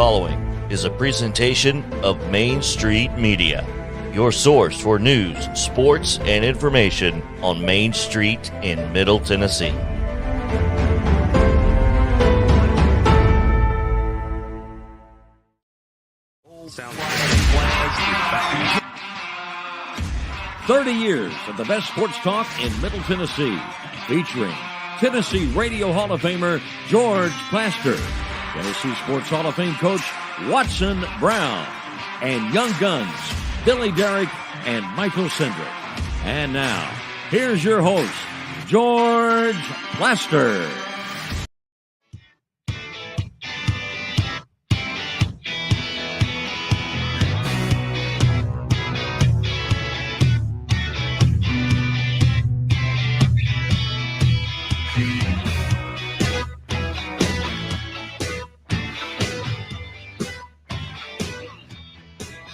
following is a presentation of Main Street Media, your source for news, sports, and information on Main Street in Middle Tennessee. Sounds 30 years of the best sports talk in Middle Tennessee, featuring Tennessee Radio Hall of Famer George Plaster, Tennessee Sports Hall of Fame coach Watson Brown, and Young Guns Billy Derrick and Michael Sindrick. And now, here's your host, George Plaster.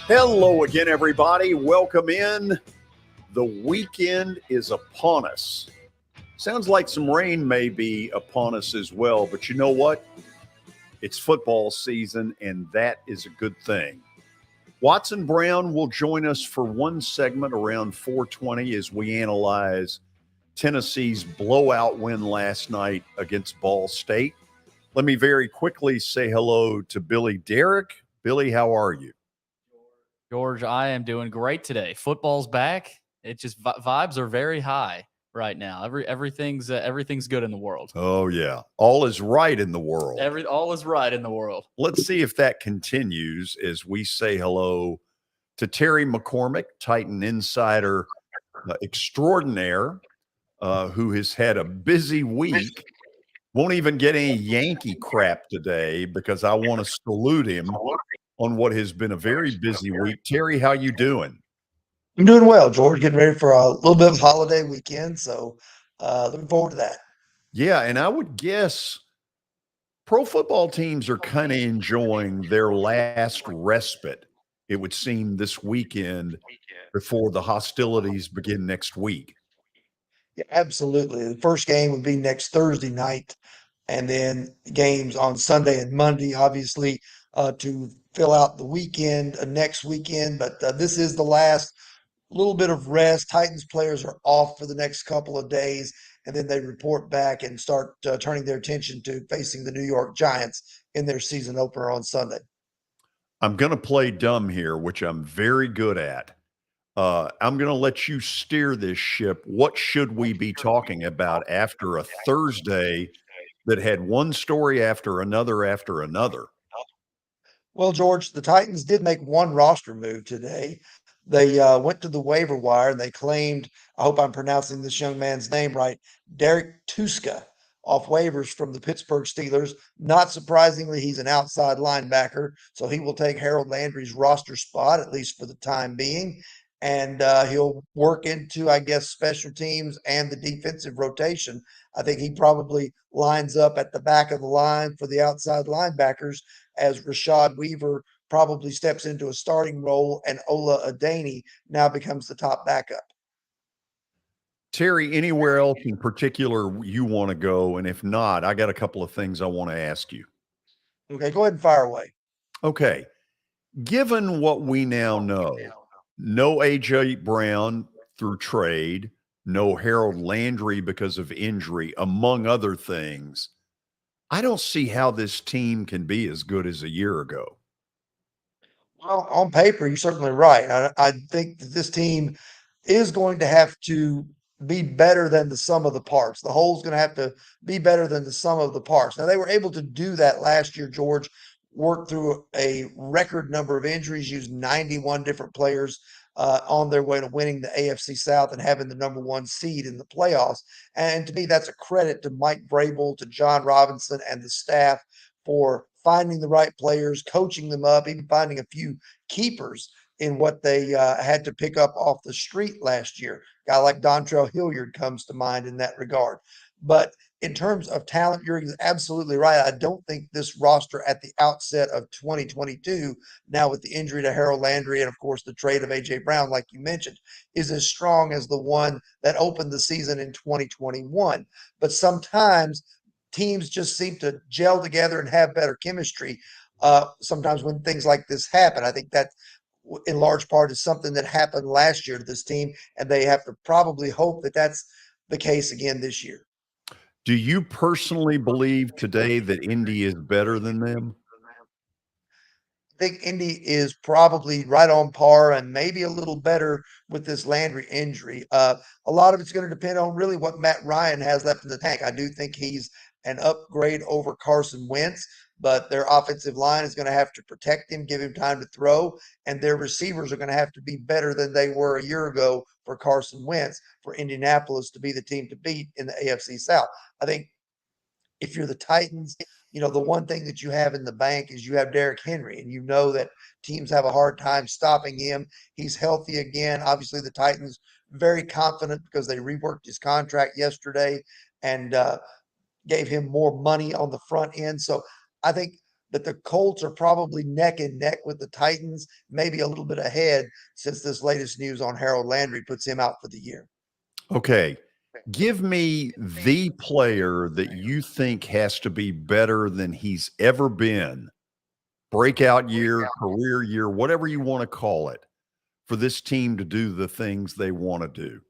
Hello again, everybody. Welcome in. The weekend is upon us. Sounds like some rain may be upon us as well, but you know what? It's football season, and that is a good thing. Watson Brown will join us for one segment around 4:20 as we analyze Tennessee's blowout win last night against Ball State. Let me very quickly say hello to Billy Derrick. Billy, how are you? George, I am doing great today. Football's back. It just vibes are very high right now. Everything's good in the world. Oh yeah, all is right in the world. All is right in the world. Let's see if that continues as we say hello to Terry McCormick, Titan insider extraordinaire, who has had a busy week. Won't even get any Yankee crap today because I want to salute him on what has been a very busy week. Terry, how you doing? I'm doing well, George. Getting ready for a little bit of holiday weekend, so looking forward to that. Yeah, and I would guess pro football teams are kind of enjoying their last respite, it would seem, this weekend before the hostilities begin next week. Yeah, absolutely. The first game would be next Thursday night, and then games on Sunday and Monday, obviously, to fill out the weekend next weekend. But this is the last little bit of rest. Titans players are off for the next couple of days, and then they report back and start turning their attention to facing the New York Giants in their season opener on Sunday. I'm going to play dumb here, which I'm very good at. I'm going to let you steer this ship. What should we be talking about after a Thursday that had one story after another after another? Well, George, the Titans did make one roster move today. They went to the waiver wire and they claimed, I hope I'm pronouncing this young man's name right, Derek Tuska off waivers from the Pittsburgh Steelers. Not surprisingly, he's an outside linebacker, so he will take Harold Landry's roster spot, at least for the time being. And he'll work into, I guess, special teams and the defensive rotation. I think he probably lines up at the back of the line for the outside linebackers as Rashad Weaver probably steps into a starting role and Ola Adeni now becomes the top backup. Terry, anywhere else in particular you want to go? And if not, I got a couple of things I want to ask you. Okay, go ahead and fire away. Okay. Given what we now know, no A.J. Brown through trade, no Harold Landry because of injury, among other things, I don't see how this team can be as good as a year ago. Well, on paper, you're certainly right. I think that this team is going to have to be better than the sum of the parts. The whole's going to have to be better than the sum of the parts. Now, they were able to do that last year, George, worked through a record number of injuries, used 91 different players on their way to winning the AFC South and having the number one seed in the playoffs. And to me, that's a credit to Mike Vrabel, to John Robinson, and the staff for finding the right players, coaching them up, even finding a few keepers in what they had to pick up off the street last year. A guy like Dontrell Hilliard comes to mind in that regard. But in terms of talent, you're absolutely right. I don't think this roster at the outset of 2022, now with the injury to Harold Landry and, of course, the trade of A.J. Brown, like you mentioned, is as strong as the one that opened the season in 2021. But sometimes teams just seem to gel together and have better chemistry. sometimes when things like this happen. I think that in large part is something that happened last year to this team, and they have to probably hope that that's the case again this year. Do you personally believe today that Indy is better than them? I think Indy is probably right on par and maybe a little better with this Landry injury. A lot of it's going to depend on really what Matt Ryan has left in the tank. I do think he's an upgrade over Carson Wentz, but their offensive line is going to have to protect him, give him time to throw, and their receivers are going to have to be better than they were a year ago for Carson Wentz for Indianapolis to be the team to beat in the AFC South. I think if you're the Titans, the one thing that you have in the bank is you have Derrick Henry, and you know that teams have a hard time stopping him. He's healthy again. Obviously, the Titans very confident because they reworked his contract yesterday and gave him more money on the front end. So I think that the Colts are probably neck and neck with the Titans, maybe a little bit ahead since this latest news on Harold Landry puts him out for the year. Okay. Give me the player that you think has to be better than he's ever been, breakout year, career year, whatever you want to call it, for this team to do the things they want to do.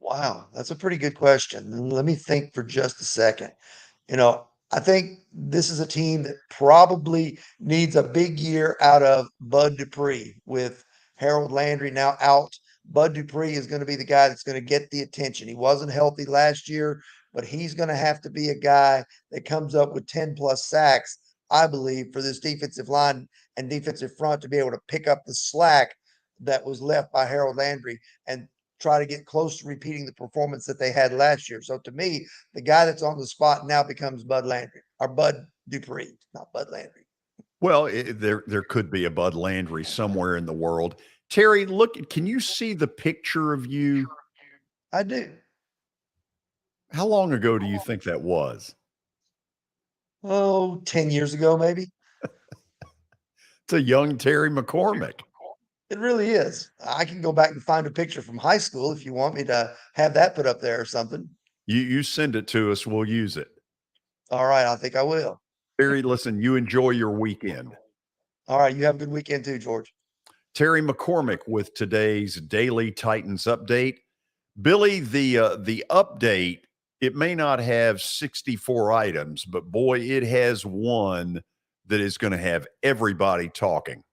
Wow, that's a pretty good question. Let me think for just a second. I think this is a team that probably needs a big year out of Bud Dupree with Harold Landry now out. Bud Dupree is going to be the guy that's going to get the attention. He wasn't healthy last year, but he's going to have to be a guy that comes up with 10 plus sacks, I believe, for this defensive line and defensive front to be able to pick up the slack that was left by Harold Landry and try to get close to repeating the performance that they had last year. So to me, the guy that's on the spot now becomes Bud Dupree, not Bud Landry. Well, there could be a Bud Landry somewhere in the world. Terry, look, can you see the picture of you? I do. How long ago do you think that was? 10 years ago, maybe. It's a young Terry McCormick. It really is. I can go back and find a picture from high school if you want me to have that put up there or something. You send it to us, we'll use it. All right, I think I will. Terry, listen, you enjoy your weekend. All right, you have a good weekend too, George. Terry McCormick with today's Daily Titans update. Billy, the update, it may not have 64 items, but boy, it has one that is going to have everybody talking.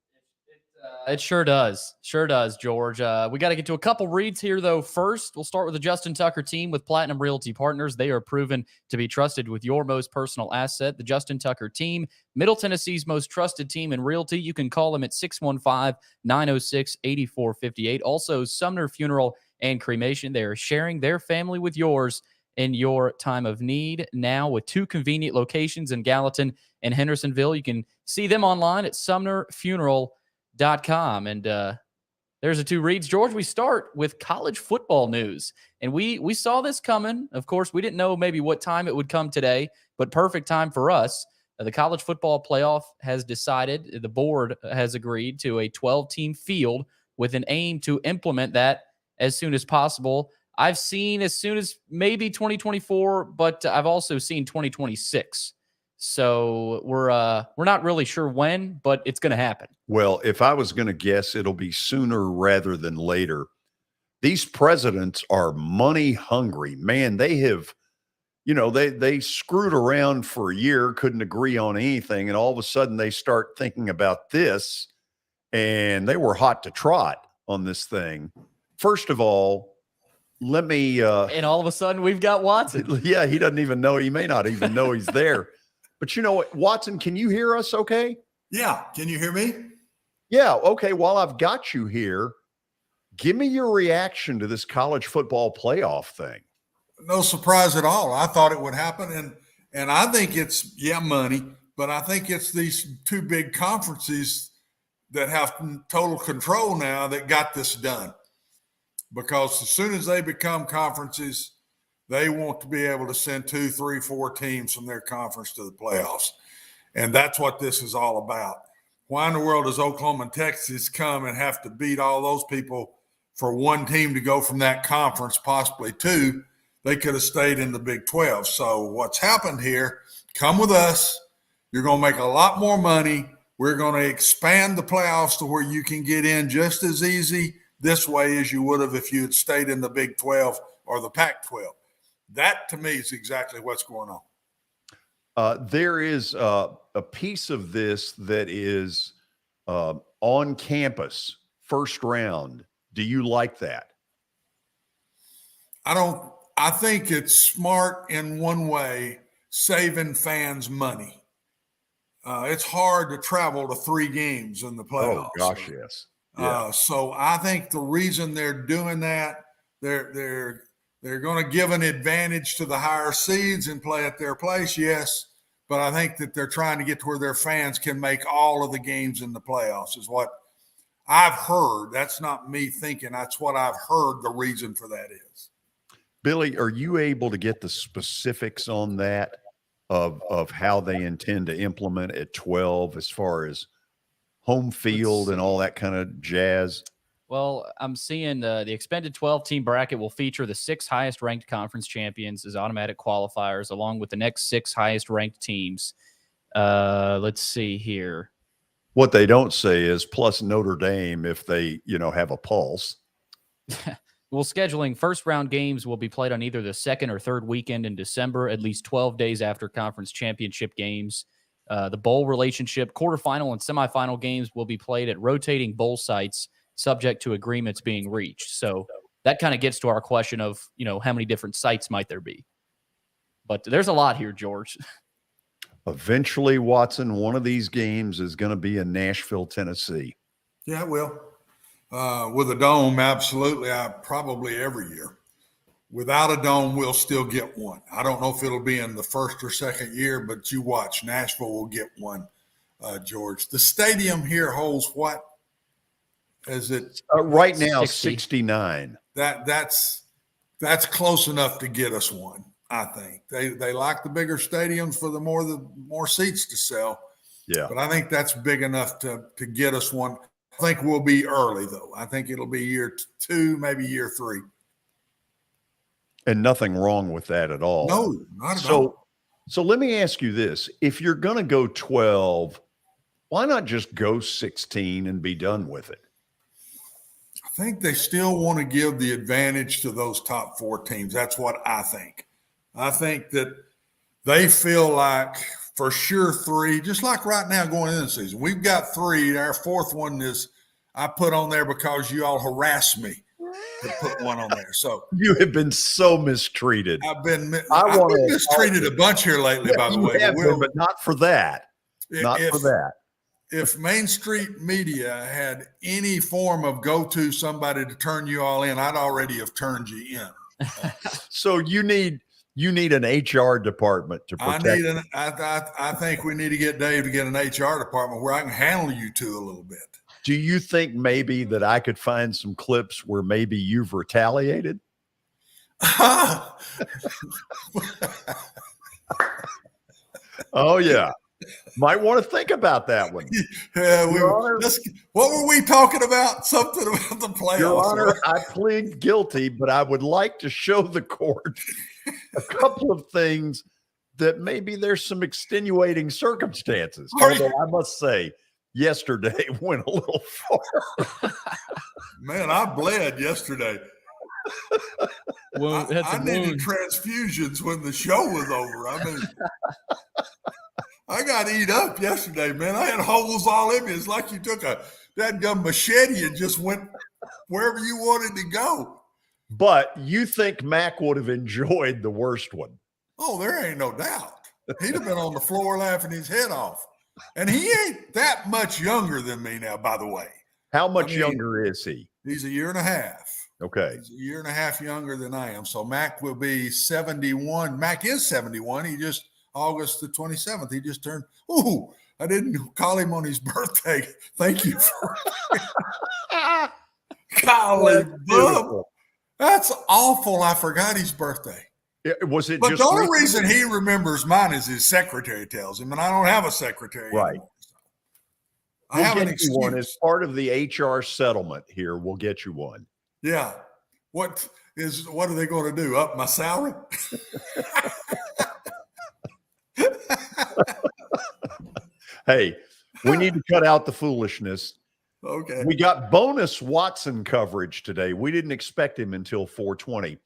It sure does. Sure does, George. We got to get to a couple reads here, though. First, we'll start with the Justin Tucker team with Platinum Realty Partners. They are proven to be trusted with your most personal asset. The Justin Tucker team, Middle Tennessee's most trusted team in realty. You can call them at 615-906-8458. Also, Sumner Funeral and Cremation. They are sharing their family with yours in your time of need. Now with 2 convenient locations in Gallatin and Hendersonville. You can see them online at sumnerfuneral.com. And there's the 2 reads. George, we start with college football news. And we saw this coming. Of course, we didn't know maybe what time it would come today, but perfect time for us. The college football playoff has decided, the board has agreed to a 12-team field with an aim to implement that as soon as possible. I've seen as soon as maybe 2024, but I've also seen 2026. So we're not really sure when, but it's going to happen. Well, if I was going to guess, it'll be sooner rather than later. These presidents are money hungry. Man, they have, they screwed around for a year, couldn't agree on anything, and all of a sudden they start thinking about this, and they were hot to trot on this thing. First of all, let me and all of a sudden we've got Watson. Yeah, he doesn't even know. He may not even know he's there. But you know what, Watson, can you hear us okay? Yeah. Can you hear me? Yeah. Okay. While I've got you here, give me your reaction to this college football playoff thing. No surprise at all. I thought it would happen. And I think it's, money, but I think it's these 2 big conferences that have total control now that got this done. Because as soon as they become conferences, they want to be able to send 2, 3, 4 teams from their conference to the playoffs. And that's what this is all about. Why in the world does Oklahoma and Texas come and have to beat all those people for 1 team to go from that conference, possibly 2? They could have stayed in the Big 12. So what's happened here, come with us. You're going to make a lot more money. We're going to expand the playoffs to where you can get in just as easy this way as you would have if you had stayed in the Big 12 or the Pac-12. That, to me, is exactly what's going on. There is a piece of this that is on campus, first round. Do you like that? I think it's smart in one way, saving fans money. It's hard to travel to 3 games in the playoffs. Oh gosh, yes. Yeah. So I think the reason they're doing that, they're going to give an advantage to the higher seeds and play at their place, yes. But I think that they're trying to get to where their fans can make all of the games in the playoffs is what I've heard. That's not me thinking. That's what I've heard the reason for that is. Billy, are you able to get the specifics on that of how they intend to implement at 12 as far as home field and all that kind of jazz? Well, I'm seeing the expanded 12-team bracket will feature the 6 highest-ranked conference champions as automatic qualifiers, along with the next 6 highest-ranked teams. Let's see here. What they don't say is plus Notre Dame if they, have a pulse. Well, scheduling first-round games will be played on either the second or third weekend in December, at least 12 days after conference championship games. The bowl relationship, quarterfinal and semifinal games will be played at rotating bowl sites, subject to agreements being reached. So that kind of gets to our question of, how many different sites might there be? But there's a lot here, George. Eventually, Watson, one of these games is going to be in Nashville, Tennessee. Yeah, it will. With a dome, absolutely. Probably every year. Without a dome, we'll still get one. I don't know if it'll be in the first or second year, but you watch. Nashville will get one, George. The stadium here holds what? Is it right now 69? That's close enough to get us one. I think they like the bigger stadiums for the more seats to sell. Yeah, but I think that's big enough to get us one. I think we'll be early though. I think it'll be year 2, maybe year 3. And nothing wrong with that at all. No, not at all. So let me ask you this: if you're going to go 12, why not just go 16 and be done with it? I think they still want to give the advantage to those top 4 teams. That's what I think. I think that they feel like for sure 3, just like right now going into the season, we've got 3. Our 4th one is I put on there because you all harassed me to put one on there. So you have been so mistreated. I've been mistreated a bunch here lately, by the way. But not for that. For that. If Main Street Media had any form of go-to somebody to turn you all in, I'd already have turned you in. So you need an HR department to protect. I think we need to get Dave to get an HR department where I can handle you 2 a little bit. Do you think maybe that I could find some clips where maybe you've retaliated? Oh, yeah. Might want to think about that one. Yeah, what were we talking about? Something about the playoffs. Your Honor, I plead guilty, but I would like to show the court a couple of things that maybe there's some extenuating circumstances. Although I must say, yesterday went a little far. Man, I bled yesterday. Well, I needed transfusions when the show was over. I mean, I got eat up yesterday, man. I had holes all in me. It's like you took a dadgum machete and just went wherever you wanted to go. But you think Mac would have enjoyed the worst one? Oh, there ain't no doubt. He'd have been on the floor laughing his head off. And he ain't that much younger than me now, by the way. How much younger is he? He's a year and a half. Okay. He's a year and a half younger than I am. So Mac will be 71. Mac is 71. He just August the 27th. He just turned. Ooh, I didn't call him on his birthday. Thank you for golly, bub. That's awful. I forgot his birthday. Was it? But just the only reason he remembers mine is his secretary tells him, and I don't have a secretary. Right. Anymore, so. I have an excuse. One as part of the HR settlement here. We'll get you one. Yeah. What are they going to do? Up my salary? Hey, we need to cut out the foolishness. Okay. We got bonus Watson coverage today. We didn't expect him until 4:20.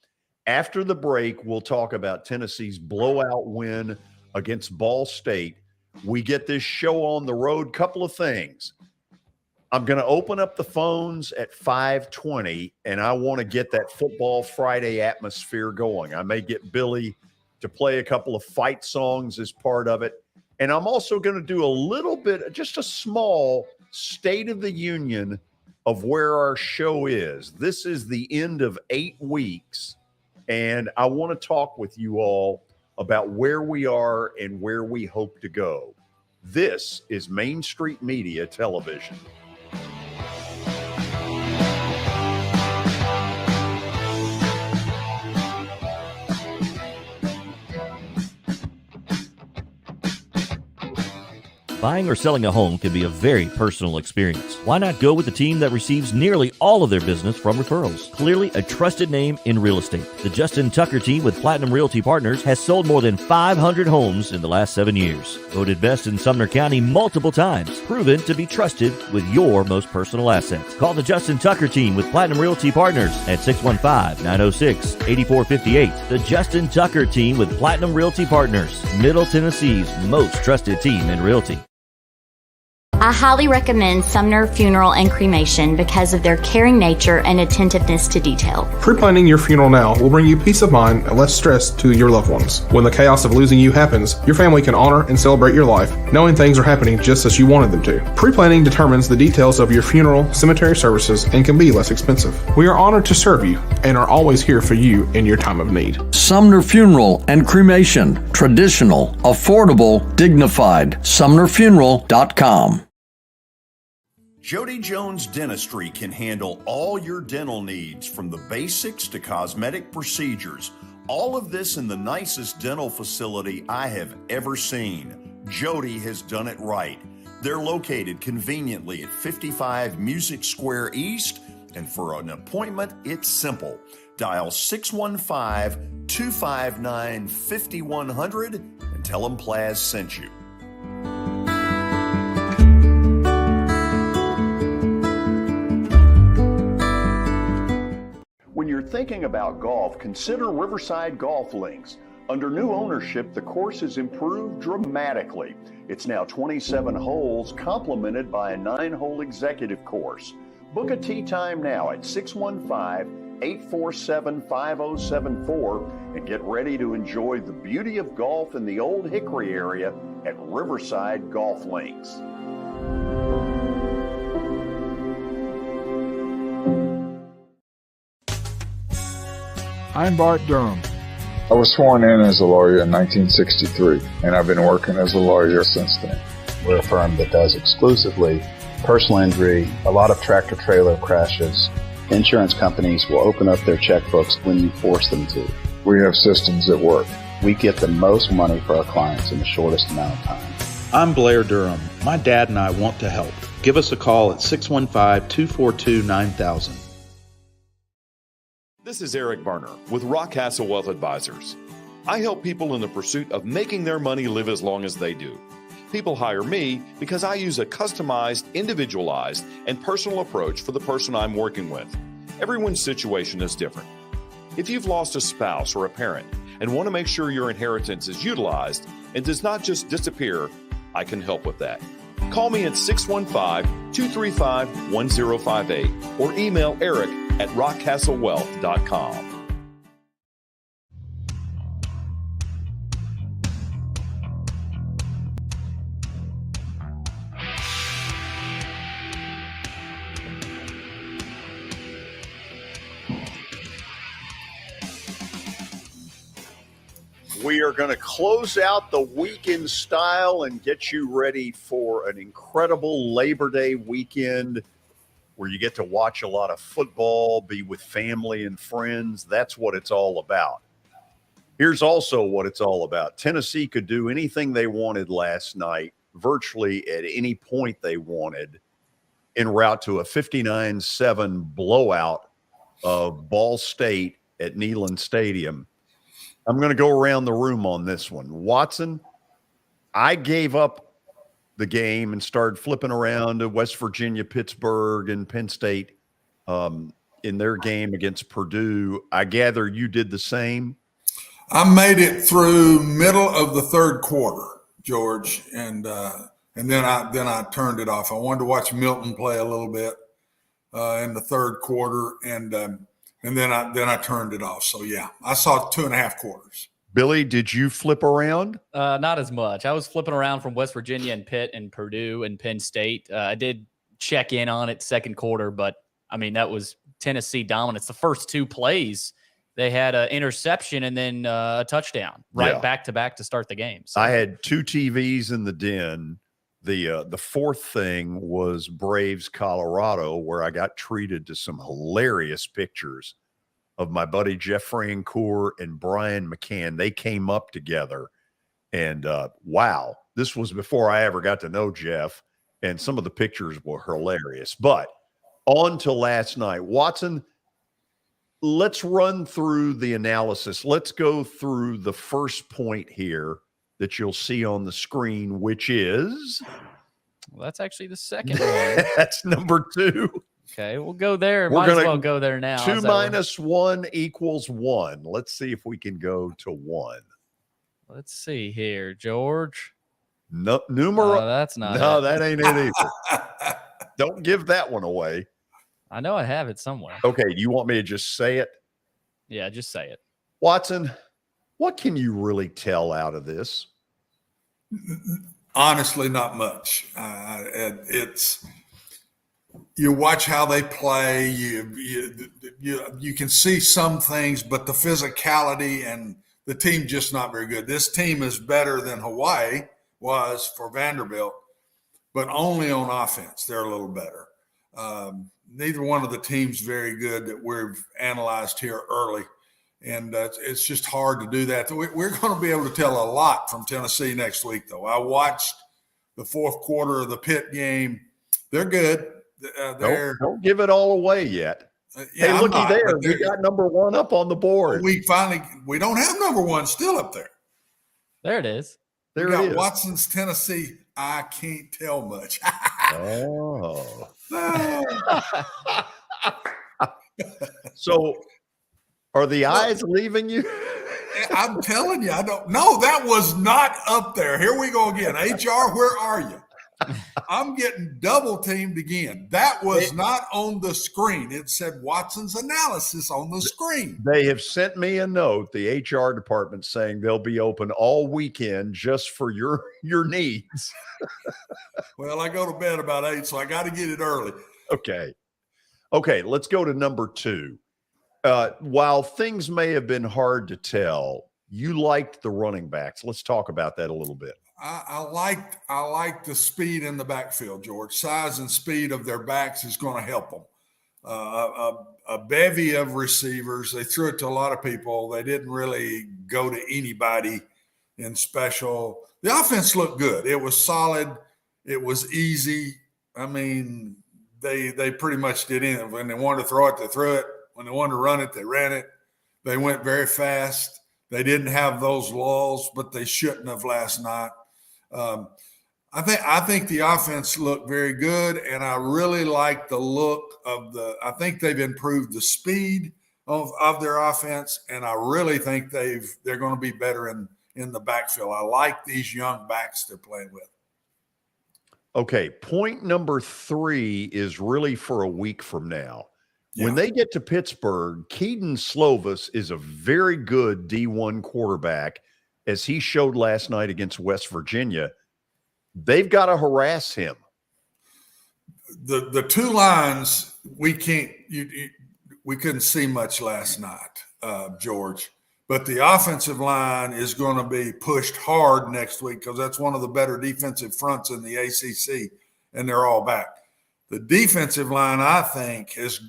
After the break, we'll talk about Tennessee's blowout win against Ball State. We get this show on the road. Couple of things. I'm going to open up the phones at 5:20, and I want to get that Football Friday atmosphere going. I may get Billy to play a couple of fight songs as part of it. And I'm also going to do a little bit, just a small State of the Union of where our show is. This is the end of 8 weeks, and I want to talk with you all about where we are and where we hope to go. This is Main Street Media Television. Buying or selling a home can be a very personal experience. Why not go with the team that receives nearly all of their business from referrals? Clearly a trusted name in real estate. The Justin Tucker team with Platinum Realty Partners has sold more than 500 homes in the last 7 years. Voted best in Sumner County multiple times. Proven to be trusted with your most personal assets. Call the Justin Tucker team with Platinum Realty Partners at 615-906-8458. The Justin Tucker team with Platinum Realty Partners, Middle Tennessee's most trusted team in realty. I highly recommend Sumner Funeral and Cremation because of their caring nature and attentiveness to detail. Pre-planning your funeral now will bring you peace of mind and less stress to your loved ones. When the chaos of losing you happens, your family can honor and celebrate your life, knowing things are happening just as you wanted them to. Pre-planning determines the details of your funeral, cemetery services, and can be less expensive. We are honored to serve you and are always here for you in your time of need. Sumner Funeral and Cremation. Traditional, affordable, dignified. SumnerFuneral.com. Jody Jones Dentistry can handle all your dental needs, from the basics to cosmetic procedures. All of this in the nicest dental facility I have ever seen. Jody has done it right. They're located conveniently at 55 Music Square East, and for an appointment, it's simple. Dial 615-259-5100 and tell them Plaz sent you. When you're thinking about golf, consider Riverside Golf Links. Under new ownership, the course has improved dramatically. It's now 27 holes, complemented by a 9-hole executive course. Book a tee time now at 615-847-5074 and get ready to enjoy the beauty of golf in the Old Hickory area at Riverside Golf Links. I'm Bart Durham. I was sworn in as a lawyer in 1963, and I've been working as a lawyer since then. We're a firm that does exclusively personal injury, a lot of tractor-trailer crashes. Insurance companies will open up their checkbooks when you force them to. We have systems that work. We get the most money for our clients in the shortest amount of time. I'm Blair Durham. My dad and I want to help. Give us a call at 615-242-9000. This is Eric Berner with Rockcastle Wealth Advisors. I help people in the pursuit of making their money live as long as they do. People hire me because I use a customized, individualized, and personal approach for the person I'm working with. Everyone's situation is different. If you've lost a spouse or a parent and want to make sure your inheritance is utilized and does not just disappear, I can help with that. Call me at 615-235-1058 or email Eric at rockcastlewealth.com. We are going to close out the week in style and get you ready for an incredible Labor Day weekend where you get to watch a lot of football, be with family and friends. That's what it's all about. Here's also what it's all about. Tennessee could do anything they wanted last night, virtually at any point they wanted, en route to a 59-7 blowout of Ball State at Neyland Stadium. I'm going to go around the room on this one. Watson, I gave up the game and started flipping around to West Virginia, Pittsburgh, and Penn State in their game against Purdue. I gather you did the same. I made it through middle of the third quarter, George, and then I turned it off. I wanted to watch Milton play a little bit in the third quarter, and then I turned it off. So yeah, I saw 2.5 quarters. Billy, did you flip around? Not as much. I was flipping around from West Virginia and Pitt and Purdue and Penn State. I did check in on it second quarter, but I mean, that was Tennessee dominance. The first 2 plays, they had an interception and then a touchdown back to back to start the game. So. I had 2 TVs in the den. The fourth thing was Braves, Colorado, where I got treated to some hilarious pictures of my buddy Jeff Francoeur and Brian McCann. They came up together, and wow, this was before I ever got to know Jeff, and some of the pictures were hilarious. But on to last night. Watson, let's run through the analysis. Let's go through the first point here that you'll see on the screen, which is... Well, that's actually the second one. That's number 2. Okay, we'll go there. We're Might as well go there now. 2 minus 1 equals 1. Let's see if we can go to 1. Let's see here, George. No, numeral. That's not No, it. that ain't it either. Don't give that one away. I know I have it somewhere. Okay, do you want me to just say it? Yeah, just say it. Watson, what can you really tell out of this? Honestly, not much. It's... You watch how they play. You can see some things, but the physicality and the team just not very good. This team is better than Hawaii was for Vanderbilt, but only on offense. They're a little better. Neither one of the teams very good that we've analyzed here early, and it's just hard to do that. We're going to be able to tell a lot from Tennessee next week, though. I watched the fourth quarter of the Pitt game. They're good. Don't give it all away yet. Hey, looky there. We got number 1 up on the board. We don't have number 1 still up there. There it is. There we it got is. Watson's Tennessee. I can't tell much. Oh. So are the eyes leaving you? I'm telling you, I don't know. That was not up there. Here we go again. HR, where are you? I'm getting double teamed again. That was not on the screen. It said Watson's analysis on the screen. They have sent me a note, the HR department, saying they'll be open all weekend just for your needs. Well, I go to bed about 8, so I got to get it early. Okay, let's go to number 2. While things may have been hard to tell, you liked the running backs. Let's talk about that a little bit. I like the speed in the backfield, George. Size and speed of their backs is going to help them. A bevy of receivers. They threw it to a lot of people. They didn't really go to anybody in special. The offense looked good. It was solid. It was easy. I mean, they pretty much did anything. When they wanted to throw it, they threw it. When they wanted to run it, they ran it. They went very fast. They didn't have those lulls, but they shouldn't have last night. I think the offense looked very good, and I really like the look of I think they've improved the speed of their offense, and I really think they're going to be better in the backfield. I like these young backs they're playing with. Okay, point number 3 is really for a week from now. Yeah. When they get to Pittsburgh, Keaton Slovis is a very good D1 quarterback, as he showed last night against West Virginia. They've got to harass him. The 2 lines, we couldn't see much last night, George. But the offensive line is going to be pushed hard next week because that's one of the better defensive fronts in the ACC, and they're all back. The defensive line, I think, is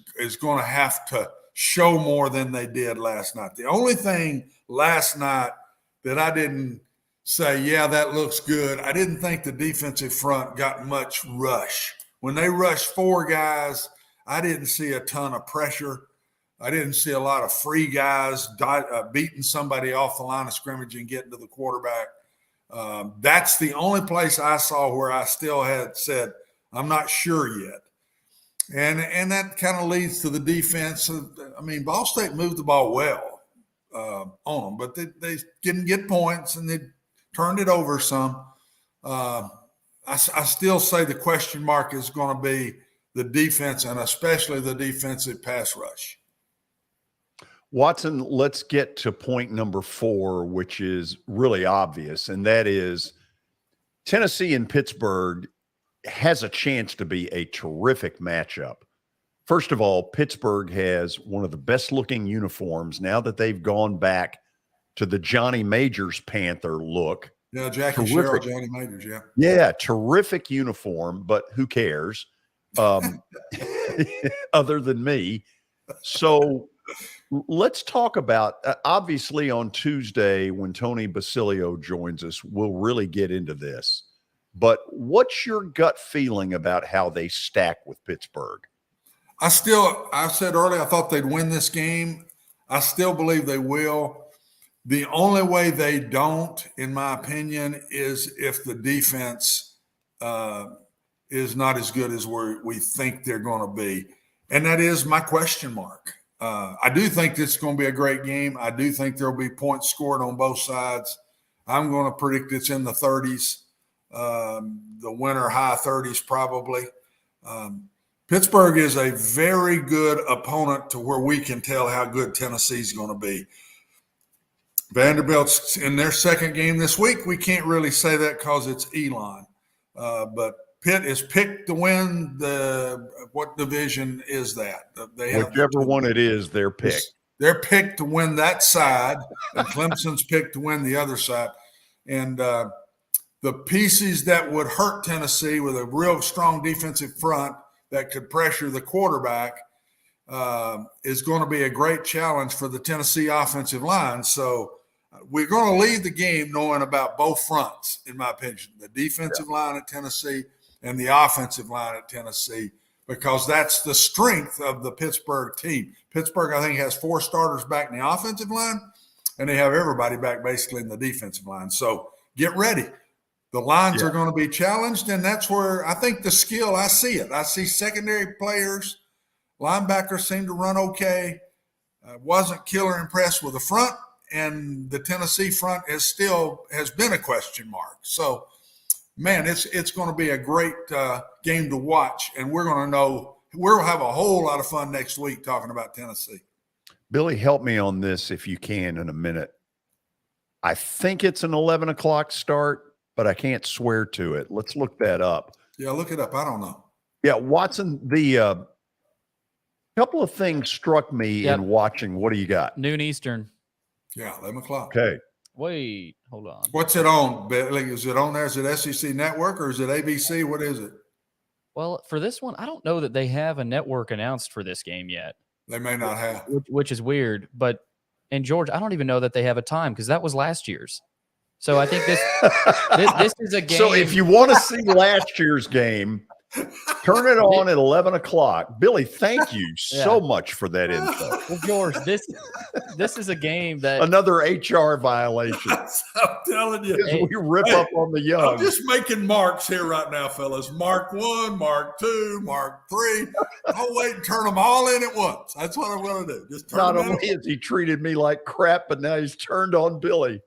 going to have to show more than they did last night. The only thing last night that I didn't say, yeah, that looks good, I didn't think the defensive front got much rush. When they rushed 4 guys, I didn't see a ton of pressure. I didn't see a lot of free guys beating somebody off the line of scrimmage and getting to the quarterback. That's the only place I saw where I still had said, I'm not sure yet. And that kind of leads to the defense. I mean, Ball State moved the ball well on them, but they didn't get points, and they turned it over some. I still say the question mark is going to be the defense, and especially the defensive pass rush. Watson, let's get to point number 4, which is really obvious, and that is Tennessee and Pittsburgh has a chance to be a terrific matchup. First of all, Pittsburgh has one of the best-looking uniforms now that they've gone back to the Johnny Majors Panther look. Yeah, Jackie Sherrill, Johnny Majors, yeah. Yeah, terrific uniform, but who cares other than me? So let's talk about, obviously on Tuesday when Tony Basilio joins us, we'll really get into this. But what's your gut feeling about how they stack with Pittsburgh? I said earlier, I thought they'd win this game. I still believe they will. The only way they don't, in my opinion, is if the defense is not as good as we think they're going to be. And that is my question mark. I do think this is going to be a great game. I do think there'll be points scored on both sides. I'm going to predict it's in the 30s. The winner high 30s probably. Pittsburgh is a very good opponent to where we can tell how good Tennessee's going to be. Vanderbilt's in their second game this week. We can't really say that because it's Elon. But Pitt is picked to win what division is that? Whichever one it is, they're picked. They're picked to win that side, and Clemson's picked to win the other side. And the pieces that would hurt Tennessee with a real strong defensive front that could pressure the quarterback is going to be a great challenge for the Tennessee offensive line. So we're going to leave the game knowing about both fronts, in my opinion, the defensive line at Tennessee and the offensive line at Tennessee, because that's the strength of the Pittsburgh team. Pittsburgh, I think, has 4 starters back in the offensive line, and they have everybody back basically in the defensive line. So get ready. The lines are going to be challenged, and that's where I think the skill, I see it. I see secondary players, linebackers seem to run okay. Wasn't killer impressed with the front, and the Tennessee front has been a question mark. So, man, it's going to be a great game to watch, and we'll have a whole lot of fun next week talking about Tennessee. Billy, help me on this if you can in a minute. I think it's an 11 o'clock start, but I can't swear to it. Let's look that up. Yeah, look it up. I don't know. Yeah, Watson, the couple of things struck me in watching. What do you got? Noon Eastern. Yeah, 11 o'clock. Okay. Wait, hold on. What's it on, Billy? Is it on there? Is it SEC Network or is it ABC? What is it? Well, for this one, I don't know that they have a network announced for this game yet. They may not have. Which is weird. And George, I don't even know that they have a time because that was last year's. So I think this is a game. So if you want to see last year's game, turn it on at 11 o'clock. Billy, thank you so much for that info. Well, George, this is a game that another HR violation. I'm telling you, we rip up on the young. I'm just making marks here right now, fellas. Mark 1, Mark 2, Mark 3. I'll wait and turn them all in at once. That's what I'm going to do. Just turn Not them only has he treated me like crap, but now he's turned on Billy.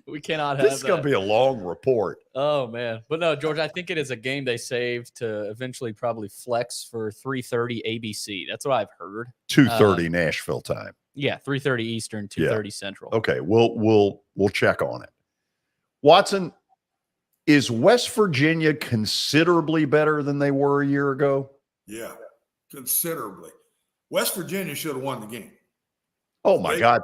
We cannot have this is going to be a long report. Oh, man. But no, George, I think it is a game they saved to eventually probably flex for 3:30 ABC. That's what I've heard. 2:30 Nashville time. Yeah, 3:30 Eastern, 2:30 Central. Okay, we'll check on it. Watson, is West Virginia considerably better than they were a year ago? Yeah, considerably. West Virginia should have won the game. Oh, my God.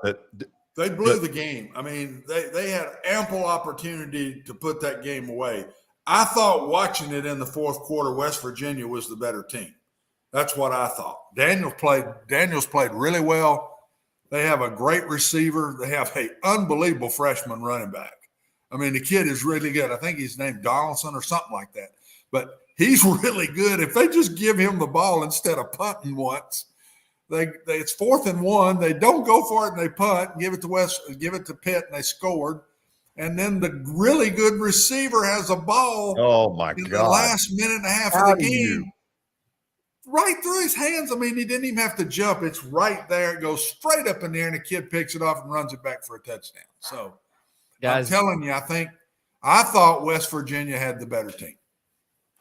They blew the game. I mean, they had ample opportunity to put that game away. I thought watching it in the fourth quarter, West Virginia was the better team. That's what I thought. Daniels played really well. They have a great receiver. They have an unbelievable freshman running back. I mean, the kid is really good. I think he's named Donaldson or something like that. But he's really good. If they just give him the ball instead of punting once, it's 4th and 1. They don't go for it and they punt, give it to Pitt, and they scored. and then the really good receiver has a ball. Oh my in God! The last minute and a half How of the do game. you? Right through his hands. I mean, he didn't even have to jump. It's right there. It goes straight up in the air, and the kid picks it off and runs it back for a touchdown. So, Guys, I'm telling you, I thought West Virginia had the better team.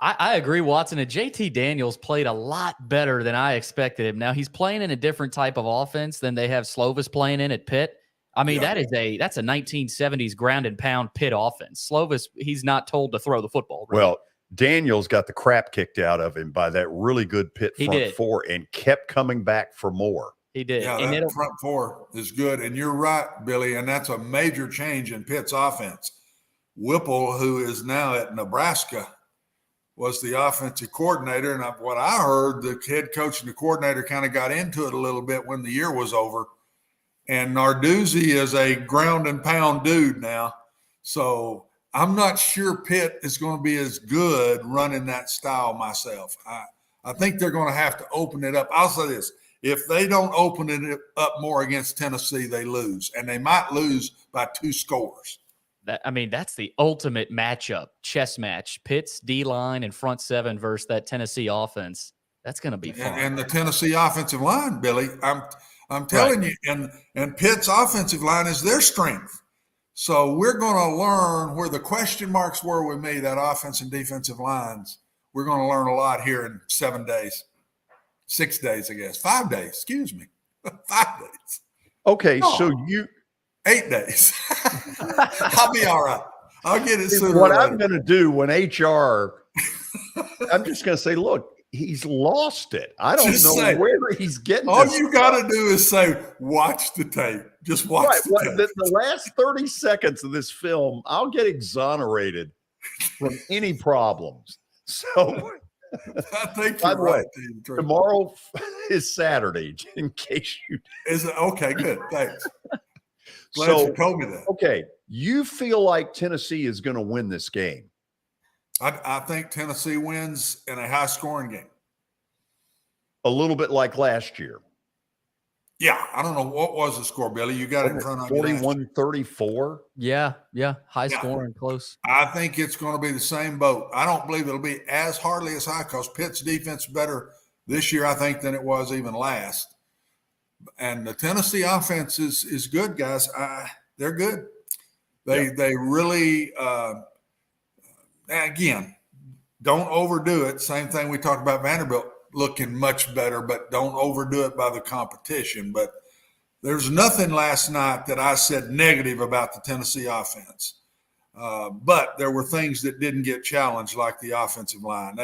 I agree, Watson. And JT Daniels played a lot better than I expected him. Now, he's playing in a different type of offense than they have Slovis playing in at Pitt. I mean, that's a 1970s ground and pound Pitt offense. Slovis, he's not told to throw the football. Right? Well, Daniels got the crap kicked out of him by that really good Pitt front four and kept coming back for more. He did. Yeah, and that front four is good. And you're right, Billy, and that's a major change in Pitt's offense. Whipple, who is now at Nebraska, was the offensive coordinator. And what I heard, the head coach and the coordinator kind of got into it a little bit when the year was over. And Narduzzi is a ground and pound dude now. So I'm not sure Pitt is going to be as good running that style myself. I think they're going to have to open it up. I'll say this. If they don't open it up more against Tennessee, they lose. And they might lose by 2 scores. That's the ultimate matchup, chess match. Pitt's D-line and front seven versus that Tennessee offense. That's going to be fun. And the Tennessee offensive line, Billy, I'm telling you, and Pitt's offensive line is their strength. So we're going to learn where the question marks were with me, that offense and defensive lines. We're going to learn a lot here in 7 days, 6 days, I guess, 5 days, excuse me, 5 days. Okay, so 8 days. I'll be all right. I'll get it sooner. What I'm going to do when HR, I'm just going to say, look, he's lost it. I don't know where he's getting. All you got to do is say, watch the tape. Just watch the tape. The last 30 seconds of this film, I'll get exonerated from any problems. So, I think by you're the way, right. Tomorrow is Saturday, in case you. Is it okay? Good. Thanks. Glad you told me that. Okay, you feel like Tennessee is going to win this game? I think Tennessee wins in a high-scoring game. A little bit like last year. Yeah, I don't know. What was the score, Billy? You got it in front of you. 41-34? Yeah. High-scoring, close. I think it's going to be the same boat. I don't believe it'll be as hardly as high because Pitt's defense is better this year, I think, than it was even last. And the Tennessee offense is good, guys. They're good. They really again, don't overdo it. Same thing we talked about Vanderbilt looking much better, but don't overdo it by the competition. But there's nothing last night that I said negative about the Tennessee offense. But there were things that didn't get challenged, like the offensive line.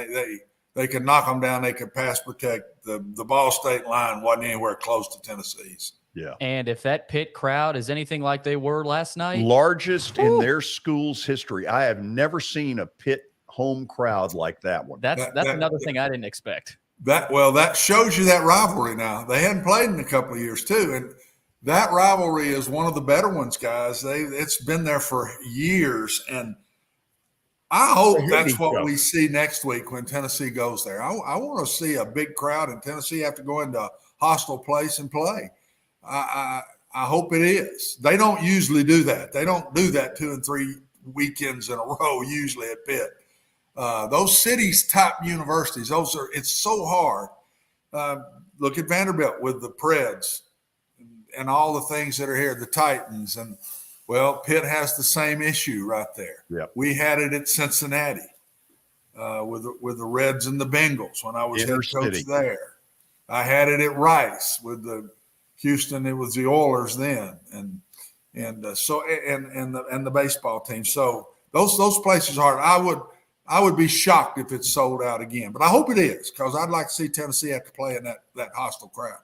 They could knock them down. They could pass protect. The Ball State line wasn't anywhere close to Tennessee's. Yeah. And if that Pitt crowd is anything like they were last night. Largest in their school's history. I have never seen a Pitt home crowd like that one. That's another thing I didn't expect. That shows you that rivalry now. They hadn't played in a couple of years too. And that rivalry is one of the better ones, guys. It's been there for years. And I hope that's what we see next week when Tennessee goes there. I want to see a big crowd and Tennessee have to go into a hostile place and play. I hope it is. They don't usually do that. They don't do that 2 and 3 weekends in a row usually at Pitt. Those cities, top universities, it's so hard. Look at Vanderbilt with the Preds and all the things that are here, the Titans. And, well, Pitt has the same issue right there. Yep. We had it at Cincinnati with the Reds and the Bengals when I was head coach there. I had it at Rice with the Houston. It was the Oilers then, and the baseball team. So those places are hard. I would be shocked if it's sold out again, but I hope it is because I'd like to see Tennessee have to play in that hostile crowd.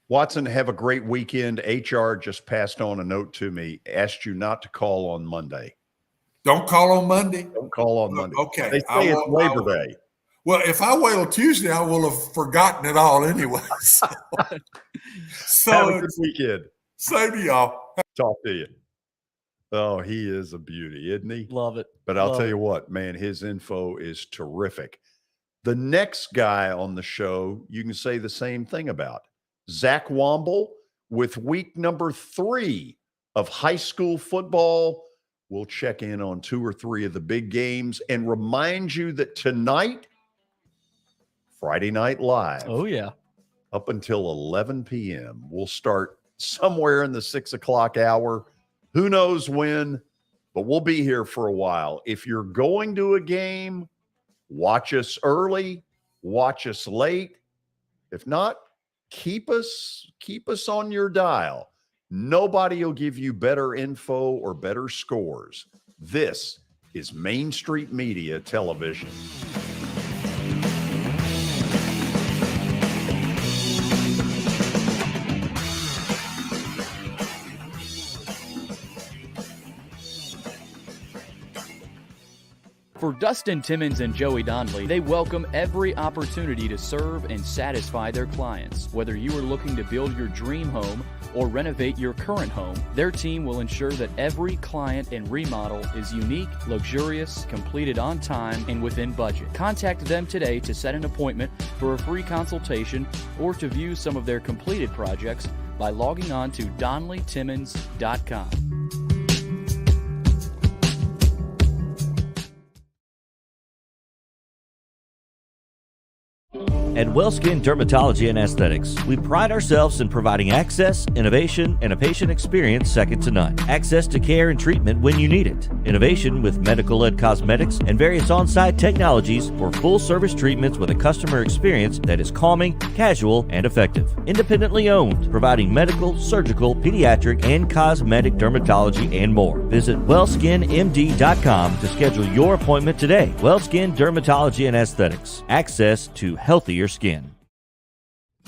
Watson, have a great weekend. HR just passed on a note to me, asked you not to call on Monday. Don't call on Monday? Don't call on Monday. Okay. They say it's Labor Day. Well, if I wait till Tuesday, I will have forgotten it all anyway. So have a good weekend. Same to y'all. Talk to you. Oh, he is a beauty, isn't he? Love it. But I'll tell you what, man, his info is terrific. The next guy on the show, you can say the same thing about. Zach Womble with week number 3 of high school football. We'll check in on 2 or 3 of the big games and remind you that tonight, Friday Night Live. Oh, yeah. Up until 11 p.m. We'll start somewhere in the 6 o'clock hour. Who knows when, but we'll be here for a while. If you're going to a game, watch us early, watch us late. If not, keep us on your dial. Nobody will give you better info or better scores. This is Main Street Media Television. For Dustin Timmons and Joey Donnelly, they welcome every opportunity to serve and satisfy their clients. Whether you are looking to build your dream home or renovate your current home, their team will ensure that every client and remodel is unique, luxurious, completed on time, and within budget. Contact them today to set an appointment for a free consultation or to view some of their completed projects by logging on to DonnellyTimmons.com. At WellSkin Dermatology and Aesthetics, we pride ourselves in providing access, innovation, and a patient experience second to none. Access to care and treatment when you need it. Innovation with medical-led cosmetics and various on-site technologies for full-service treatments with a customer experience that is calming, casual, and effective. Independently owned, providing medical, surgical, pediatric, and cosmetic dermatology and more. Visit WellSkinMD.com to schedule your appointment today. WellSkin Dermatology and Aesthetics. Access to healthier skin.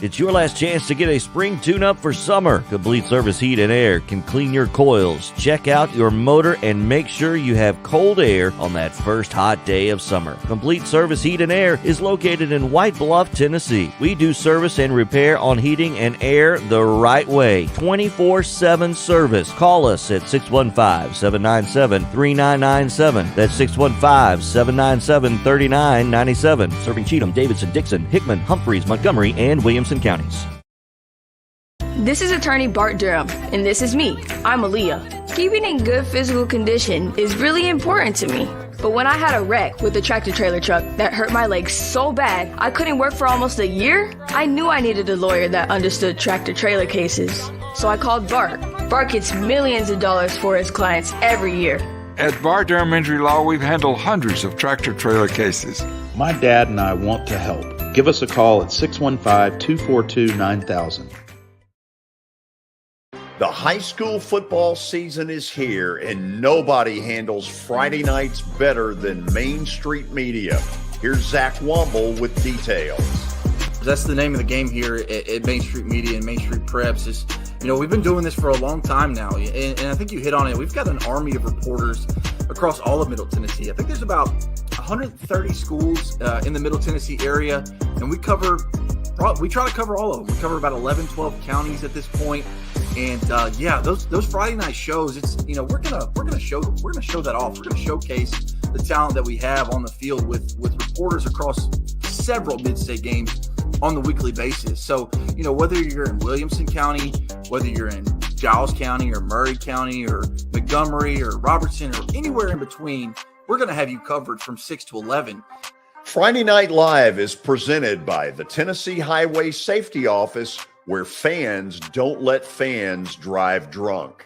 It's your last chance to get a spring tune-up for summer. Complete Service Heat and Air can clean your coils, check out your motor, and make sure you have cold air on that first hot day of summer. Complete Service Heat and Air is located in White Bluff, Tennessee. We do service and repair on heating and air the right way. 24/7 service. Call us at 615-797-3997. That's 615-797-3997. Serving Cheatham, Davidson, Dixon, Hickman, Humphreys, Montgomery, and Williamson counties. This is attorney Bart Durham, and this is me. I'm Aaliyah. Keeping in good physical condition is really important to me. But when I had a wreck with a tractor-trailer truck that hurt my legs so bad I couldn't work for almost a year, I knew I needed a lawyer that understood tractor-trailer cases. So I called Bart. Bart gets millions of dollars for his clients every year. At Bart Durham Injury Law, we've handled hundreds of tractor-trailer cases. My dad and I want to help. Give us a call at 615-242-9000. The high school football season is here, and nobody handles Friday nights better than Main Street Media. Here's Zach Womble with details. That's the name of the game here at Main Street Media and Main Street Preps. Is, we've been doing this for a long time now, and I think you hit on it. We've got an army of reporters across all of Middle Tennessee. I think there's about 130 schools in the Middle Tennessee area, and we try to cover all of them. We cover about 11, 12 counties at this point. And those Friday night shows, it's we're gonna show that off. We're gonna showcase the talent that we have on the field with reporters across several mid-state games on the weekly basis. So whether you're in Williamson County, whether you're in Giles County or Murray County or Montgomery or Robertson or anywhere in between, we're gonna have you covered from 6 to 11. Friday Night Live is presented by the Tennessee Highway Safety Office, where fans don't let fans drive drunk.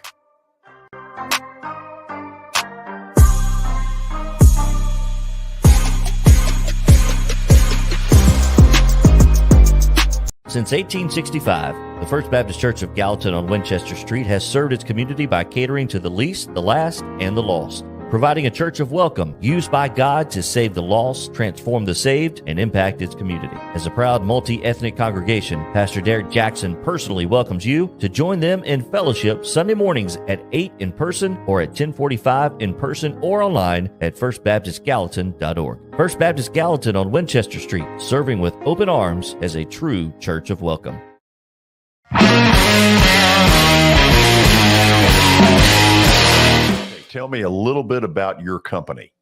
Since 1865, the First Baptist Church of Gallatin on Winchester Street has served its community by catering to the least, the last, and the lost. Providing a church of welcome used by God to save the lost, transform the saved, and impact its community. As a proud multi-ethnic congregation, Pastor Derek Jackson personally welcomes you to join them in fellowship Sunday mornings at 8 in person or at 1045 in person or online at firstbaptistgallatin.org. First Baptist Gallatin on Winchester Street, serving with open arms as a true church of welcome. Tell me a little bit about your company.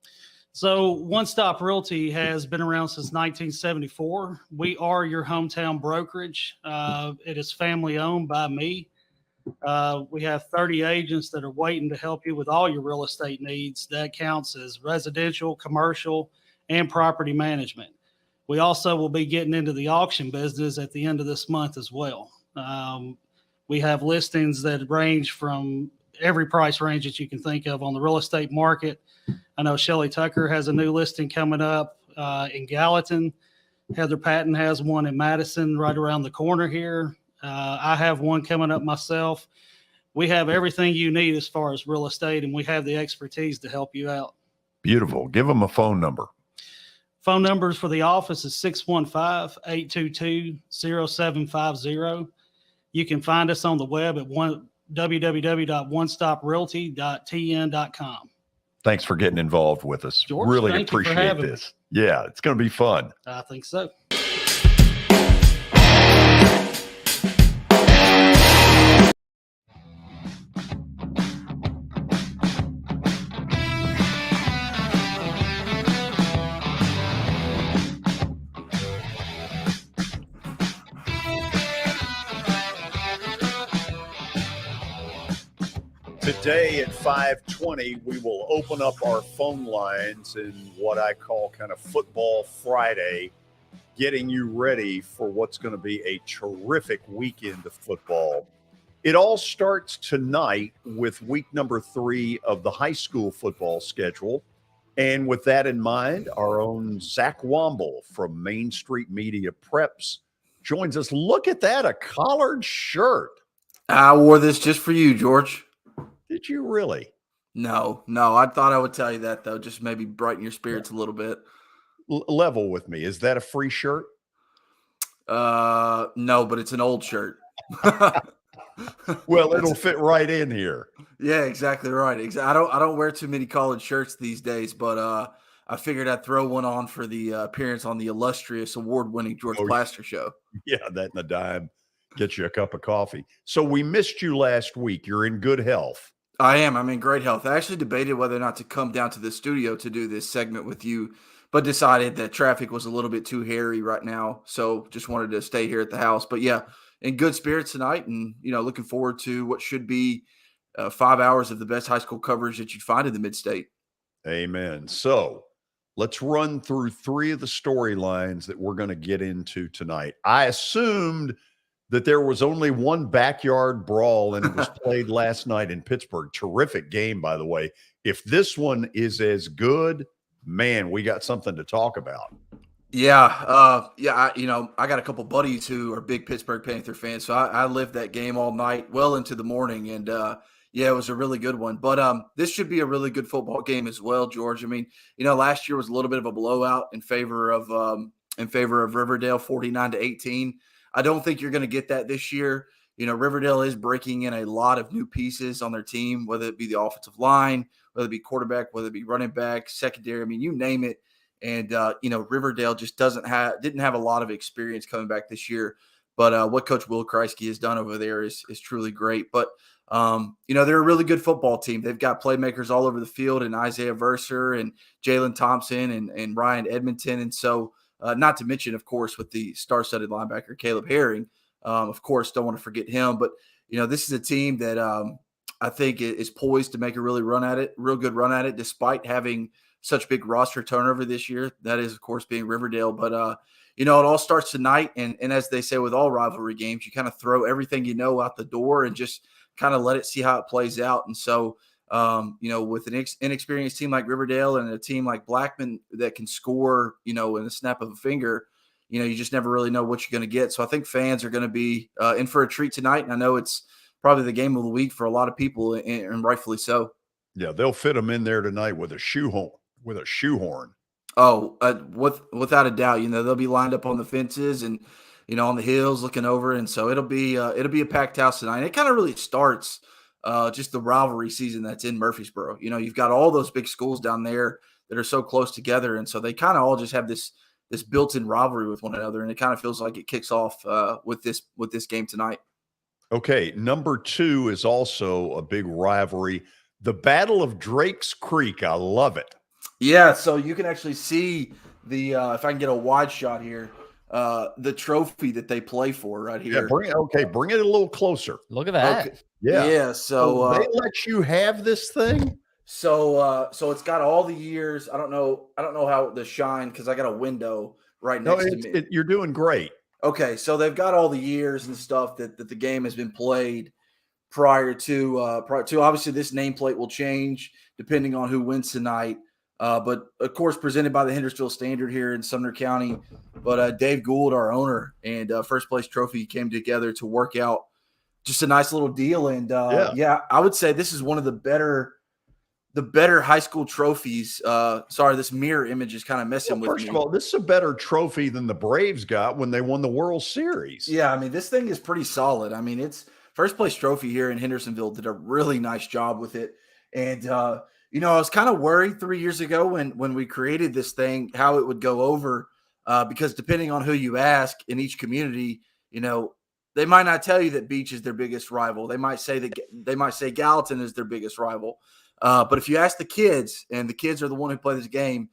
So One Stop Realty has been around since 1974. We are your hometown brokerage. It is family owned by me. We have 30 agents that are waiting to help you with all your real estate needs. That counts as residential, commercial, and property management. We also will be getting into the auction business at the end of this month as well. We have listings that range from every price range that you can think of on the real estate market. I know Shelly Tucker has a new listing coming up in Gallatin. Heather Patton has one in Madison right around the corner here. I have one coming up myself. We have everything you need as far as real estate, and we have the expertise to help you out. Beautiful. Give them a phone number. Phone numbers for the office is 615-822-0750. You can find us on the web at www.onestoprealty.tn.com. Thanks for getting involved with us. George, really thank you for appreciate having this. Yeah, it's going to be fun. I think so. Today at 5:20, we will open up our phone lines in what I call kind of Football Friday, getting you ready for what's going to be a terrific weekend of football. It all starts tonight with week number 3 of the high school football schedule. And with that in mind, our own Zach Womble from Main Street Media Preps joins us. Look at that, a collared shirt. I wore this just for you, George. Did you really? No. I thought I would tell you that, though, just maybe brighten your spirits a little bit. Level with me. Is that a free shirt? No, but it's an old shirt. Well, it'll fit right in here. Yeah, exactly right. I don't wear too many collared shirts these days, but I figured I'd throw one on for the appearance on the illustrious award-winning George Plaster show. Yeah, that and a dime. Get you a cup of coffee. So we missed you last week. You're in good health. I am. I'm in great health. I actually debated whether or not to come down to the studio to do this segment with you, but decided that traffic was a little bit too hairy right now. So just wanted to stay here at the house. But yeah, in good spirits tonight, and looking forward to what should be 5 hours of the best high school coverage that you'd find in the mid-state. Amen. So let's run through 3 of the storylines that we're going to get into tonight. I assumed that there was only one backyard brawl, and it was played last night in Pittsburgh. Terrific game, by the way. If this one is as good, man, we got something to talk about. Yeah. I got a couple buddies who are big Pittsburgh Panther fans, so I lived that game all night, well into the morning, and it was a really good one. But this should be a really good football game as well, George. I mean, last year was a little bit of a blowout in favor of Riverdale, 49-18. I don't think you're going to get that this year. Riverdale is breaking in a lot of new pieces on their team, whether it be the offensive line, whether it be quarterback, whether it be running back, secondary. I mean, you name it. And, Riverdale just didn't have a lot of experience coming back this year. But what Coach Will Kreisky has done over there is truly great. But, they're a really good football team. They've got playmakers all over the field, and Isaiah Verser and Jalen Thompson and Ryan Edmonton. And so, not to mention, of course, with the star-studded linebacker Caleb Herring. Of course, don't want to forget him. But, this is a team that I think is poised to make a real good run at it, despite having such big roster turnover this year. That is, of course, being Riverdale. But, it all starts tonight. And as they say with all rivalry games, you kind of throw everything out the door and just kind of let it see how it plays out. And so, with an inexperienced team like Riverdale and a team like Blackman that can score, in a snap of a finger, you just never really know what you're going to get. So I think fans are going to be in for a treat tonight. And I know it's probably the game of the week for a lot of people, and rightfully so. Yeah, they'll fit them in there tonight with a shoehorn. Oh, without a doubt, they'll be lined up on the fences and, on the hills looking over. And so it'll be a packed house tonight. And it kind of really starts just the rivalry season that's in Murfreesboro. You've got all those big schools down there that are so close together. And so they kind of all just have this built-in rivalry with one another. And it kind of feels like it kicks off with this game tonight. Okay. Number 2 is also a big rivalry. The Battle of Drake's Creek. I love it. Yeah. So you can actually see if I can get a wide shot here, the trophy that they play for right here. Yeah, bring it a little closer. Look at that. Okay. Yeah. So they let you have this thing. So it's got all the years. I don't know how the shine, because I got a window right No, next to me. you're doing great. Okay, so they've got all the years and stuff that the game has been played prior to obviously this nameplate will change depending on who wins tonight. But of course, presented by the Hendersonville Standard here in Sumner County. But Dave Gould, our owner, and First Place Trophy came together to work out just a nice little deal. And yeah, I would say this is one of the better high school trophies. Sorry, this mirror image is kind of messing with me. First of all, this is a better trophy than the Braves got when they won the World Series. Yeah, I mean, this thing is pretty solid. I mean, it's First Place Trophy here in Hendersonville did a really nice job with it. And, I was kind of worried 3 years ago when we created this thing, how it would go over, because depending on who you ask in each community, they might not tell you that Beach is their biggest rival. They might say Gallatin is their biggest rival. But if you ask the kids, and the kids are the one who play this game,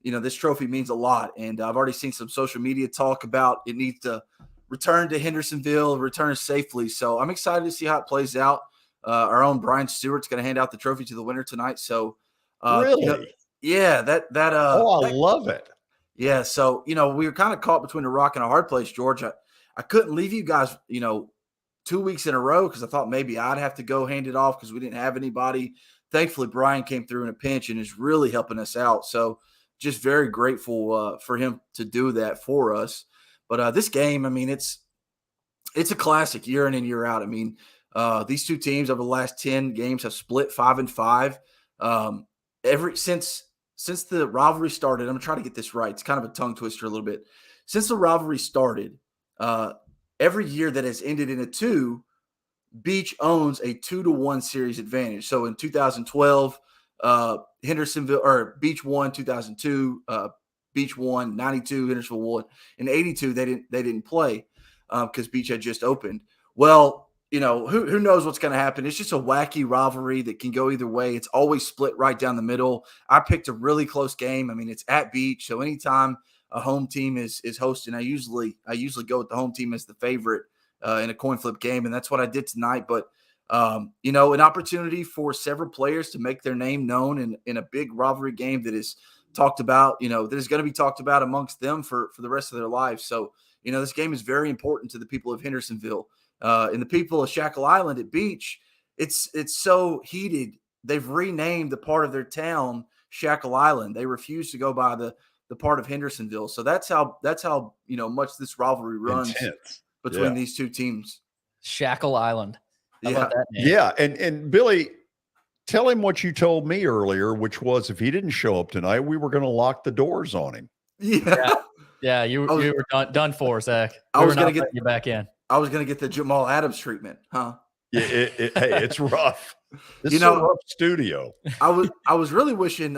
this trophy means a lot. And I've already seen some social media talk about it needs to return to Hendersonville, return safely. So I'm excited to see how it plays out. Our own Brian Stewart's going to hand out the trophy to the winner tonight. So really, yeah, I love it. Yeah. So, we were kind of caught between a rock and a hard place, George. I couldn't leave you guys, 2 weeks in a row, because I thought maybe I'd have to go hand it off because we didn't have anybody. Thankfully, Brian came through in a pinch and is really helping us out. So just very grateful for him to do that for us. But this game, I mean, it's a classic year in and year out. I mean, these two teams over the last 10 games have split 5-5. Since the rivalry started, I'm going to try to get this right. It's kind of a tongue twister a little bit. Since the rivalry started, every year that has ended in a 2, Beach owns a 2-1 series advantage. So in 2012, Hendersonville or Beach won. 2002, Beach won. 92, Hendersonville won. In 82, they didn't play because Beach had just opened. Well, who knows what's going to happen? It's just a wacky rivalry that can go either way. It's always split right down the middle. I picked a really close game. I mean, it's at Beach, so anytime a home team is hosting, I usually go with the home team as the favorite in a coin flip game, and that's what I did tonight. But an opportunity for several players to make their name known in a big rivalry game that is talked about, that is going to be talked about amongst them for the rest of their lives. So, this game is very important to the people of Hendersonville. And the people of Shackle Island at Beach, it's so heated. They've renamed the part of their town Shackle Island. They refuse to go by the part of Hendersonville. So that's how much this rivalry runs between these two teams. Shackle Island. How about that name? Yeah. And Billy, tell him what you told me earlier, which was if he didn't show up tonight, we were going to lock the doors on him. Yeah. You were done for, Zach. I was going to get you back in. I was going to get the Jamal Adams treatment, huh? Yeah, hey, it's rough. This is a rough studio. I was really wishing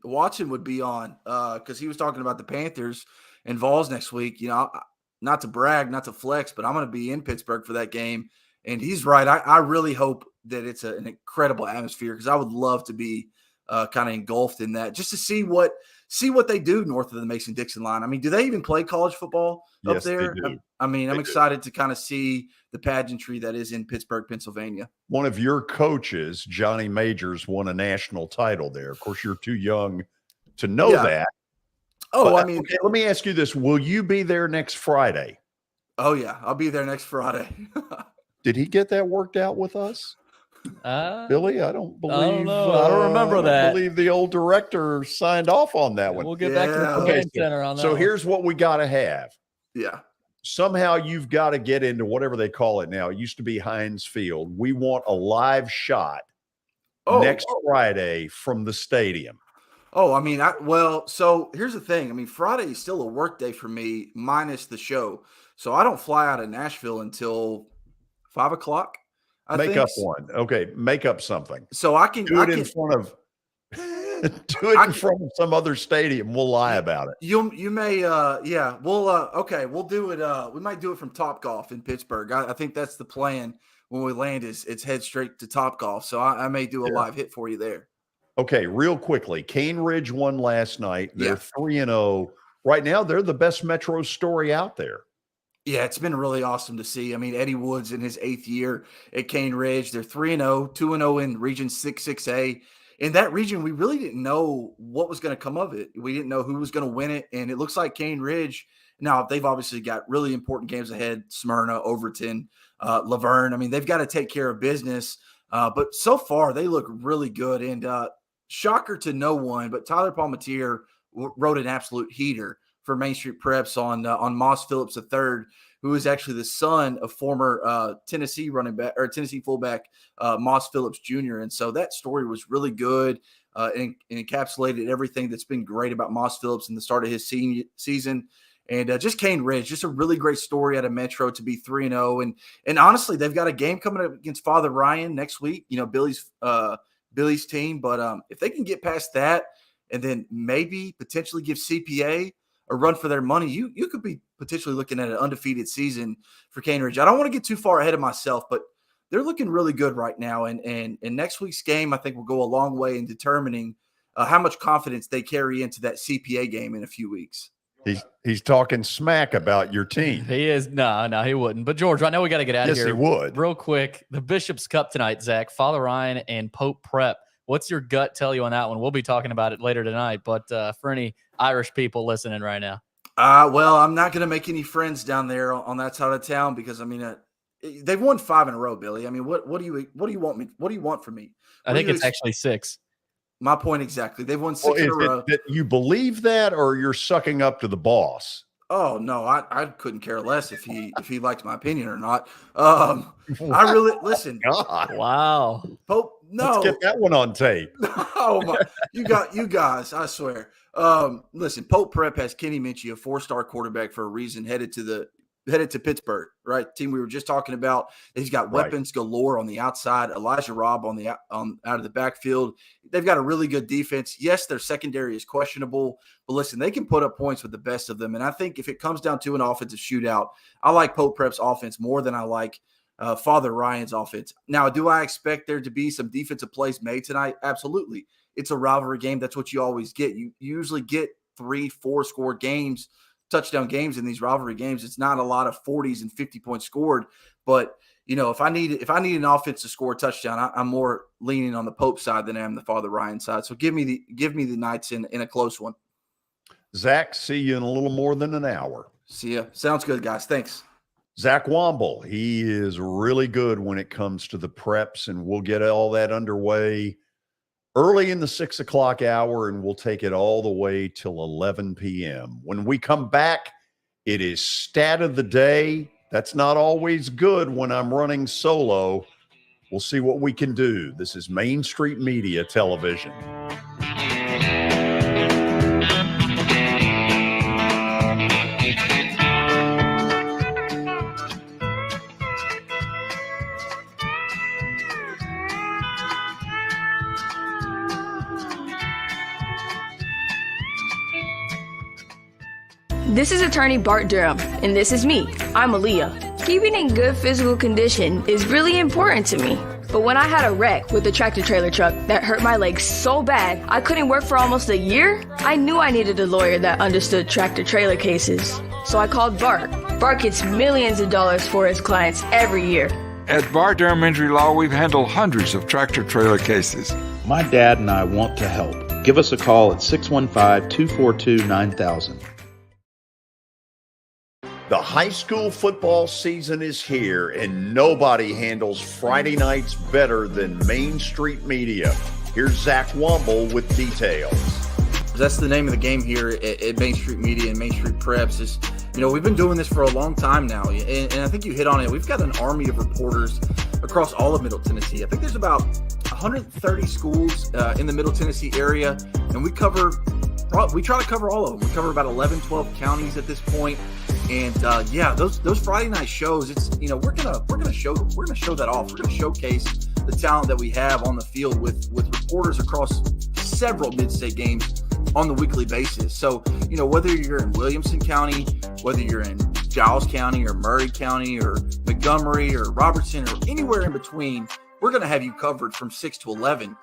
Watson would be on because he was talking about the Panthers and Vols next week. Not to brag, not to flex, but I'm going to be in Pittsburgh for that game. And he's right. I really hope that it's an incredible atmosphere because I would love to be kind of engulfed in that just to see what they do north of the Mason-Dixon line. I mean, do they even play college football up there? They do. I'm excited to kind of see the pageantry that is in Pittsburgh, Pennsylvania. One of your coaches, Johnny Majors, won a national title there. Of course, you're too young to know that. Oh, but, okay, let me ask you this. Will you be there next Friday? Oh, yeah. I'll be there next Friday. Did he get that worked out with us? Billy, I don't believe. I don't know. I don't remember that. I believe the old director signed off on that one. We'll get back to the command center on that. So here's what we got to have. Yeah. Somehow you've got to get into whatever they call it now. It used to be Heinz Field. We want a live shot next Friday from the stadium. Oh, I mean, so here's the thing. I mean, Friday is still a work day for me minus the show. So I don't fly out of Nashville until 5 o'clock. Make up one. Okay, make up something. So I can do it in front of in front of some other stadium. We'll lie about it. You may we'll do it. We might do it from Topgolf in Pittsburgh. I think that's the plan when we land is it's head straight to Topgolf. So I may do a live hit for you there. Okay, real quickly. Cane Ridge won last night. They're 3-0. Right now, they're the best Metro story out there. Yeah, it's been really awesome to see. I mean, Eddie Woods in his 8th year at Cane Ridge. They're 3-0, 2-0 in Region 6A. In that region, we really didn't know what was going to come of it. We didn't know who was going to win it. And it looks like Cane Ridge, now they've obviously got really important games ahead, Smyrna, Overton, Laverne. I mean, they've got to take care of business. But so far, they look really good. And shocker to no one, but Tyler Palmatier wrote an absolute heater for Main Street Preps on Moss Phillips III, who is actually the son of former Tennessee running back or Tennessee fullback Moss Phillips Jr. And so that story was really good and encapsulated everything that's been great about Moss Phillips in the start of his senior season. And just Cane Ridge, just a really great story out of Metro to be 3-0. And honestly, they've got a game coming up against Father Ryan next week, Billy's team. But if they can get past that and then maybe potentially give CPA a run for their money, you could be potentially looking at an undefeated season for Cane Ridge. I don't want to get too far ahead of myself, but they're looking really good right now. And next week's game, I think, will go a long way in determining how much confidence they carry into that CPA game in a few weeks. He's talking smack about your team. He is. No, he wouldn't. But George, I know we got to get out of here. Yes, he would. Real quick, the Bishop's Cup tonight, Zach, Father Ryan and Pope Prep. What's your gut tell you on that one? We'll be talking about it later tonight. But for any Irish people listening right now. Well, I'm not going to make any friends down there on that side of town because, I mean, they've won 5 in a row, Billy. I mean, what do you want me? What do you want from me? I think it's actually 6. My point exactly. They've won 6 in a row. That you believe that, or you're sucking up to the boss? Oh no, I couldn't care less if he liked my opinion or not. I really listen. God. Wow. Pope, no. Let's get that one on tape. Oh my, you guys, I swear. Listen, Pope Prep has Kenny Minchie, a 4-star quarterback for a reason, headed to Pittsburgh, right? Team we were just talking about. He's got weapons galore on the outside. Elijah Robb out of the backfield. They've got a really good defense. Yes, their secondary is questionable, but listen, they can put up points with the best of them. And I think if it comes down to an offensive shootout, I like Pope Prep's offense more than I like Father Ryan's offense. Now, do I expect there to be some defensive plays made tonight? Absolutely. It's a rivalry game. That's what you always get. You usually get 3-4 score games, touchdown games in these rivalry games. It's not a lot of 40s and 50 points scored, but if I need an offense to score a touchdown, I'm more leaning on the Pope side than I am the Father Ryan side. So give me the Knights in a close one. Zach, see you in a little more than an hour. See ya. Sounds good, guys. Thanks. Zach Womble, he is really good when it comes to the preps, and we'll get all that underway early in the 6 o'clock hour, and we'll take it all the way till 11 p.m. When we come back, it is stat of the day. That's not always good when I'm running solo. We'll see what we can do. This is Main Street Media Television. This is attorney Bart Durham, and this is me. I'm Aaliyah. Keeping in good physical condition is really important to me. But when I had a wreck with a tractor trailer truck that hurt my legs so bad I couldn't work for almost a year, I knew I needed a lawyer that understood tractor trailer cases. So I called Bart. Bart gets millions of dollars for his clients every year. At Bart Durham Injury Law, we've handled hundreds of tractor trailer cases. My dad and I want to help. Give us a call at 615-242-9000. The high school football season is here, and nobody handles Friday nights better than Main Street Media. Here's Zach Womble with details. That's the name of the game here at Main Street Media and Main Street Preps. We've been doing this for a long time now, and I think you hit on it. We've got an army of reporters across all of Middle Tennessee. I think there's about 130 schools in the Middle Tennessee area, and we try to cover all of them. We cover about 11, 12 counties at this point. And those Friday night shows, we're gonna show that off. We're gonna showcase the talent that we have on the field with reporters across several mid-state games on the weekly basis. So, whether you're in Williamson County, whether you're in Giles County or Murray County or Montgomery or Robertson or anywhere in between, we're gonna have you covered from 6 to 11.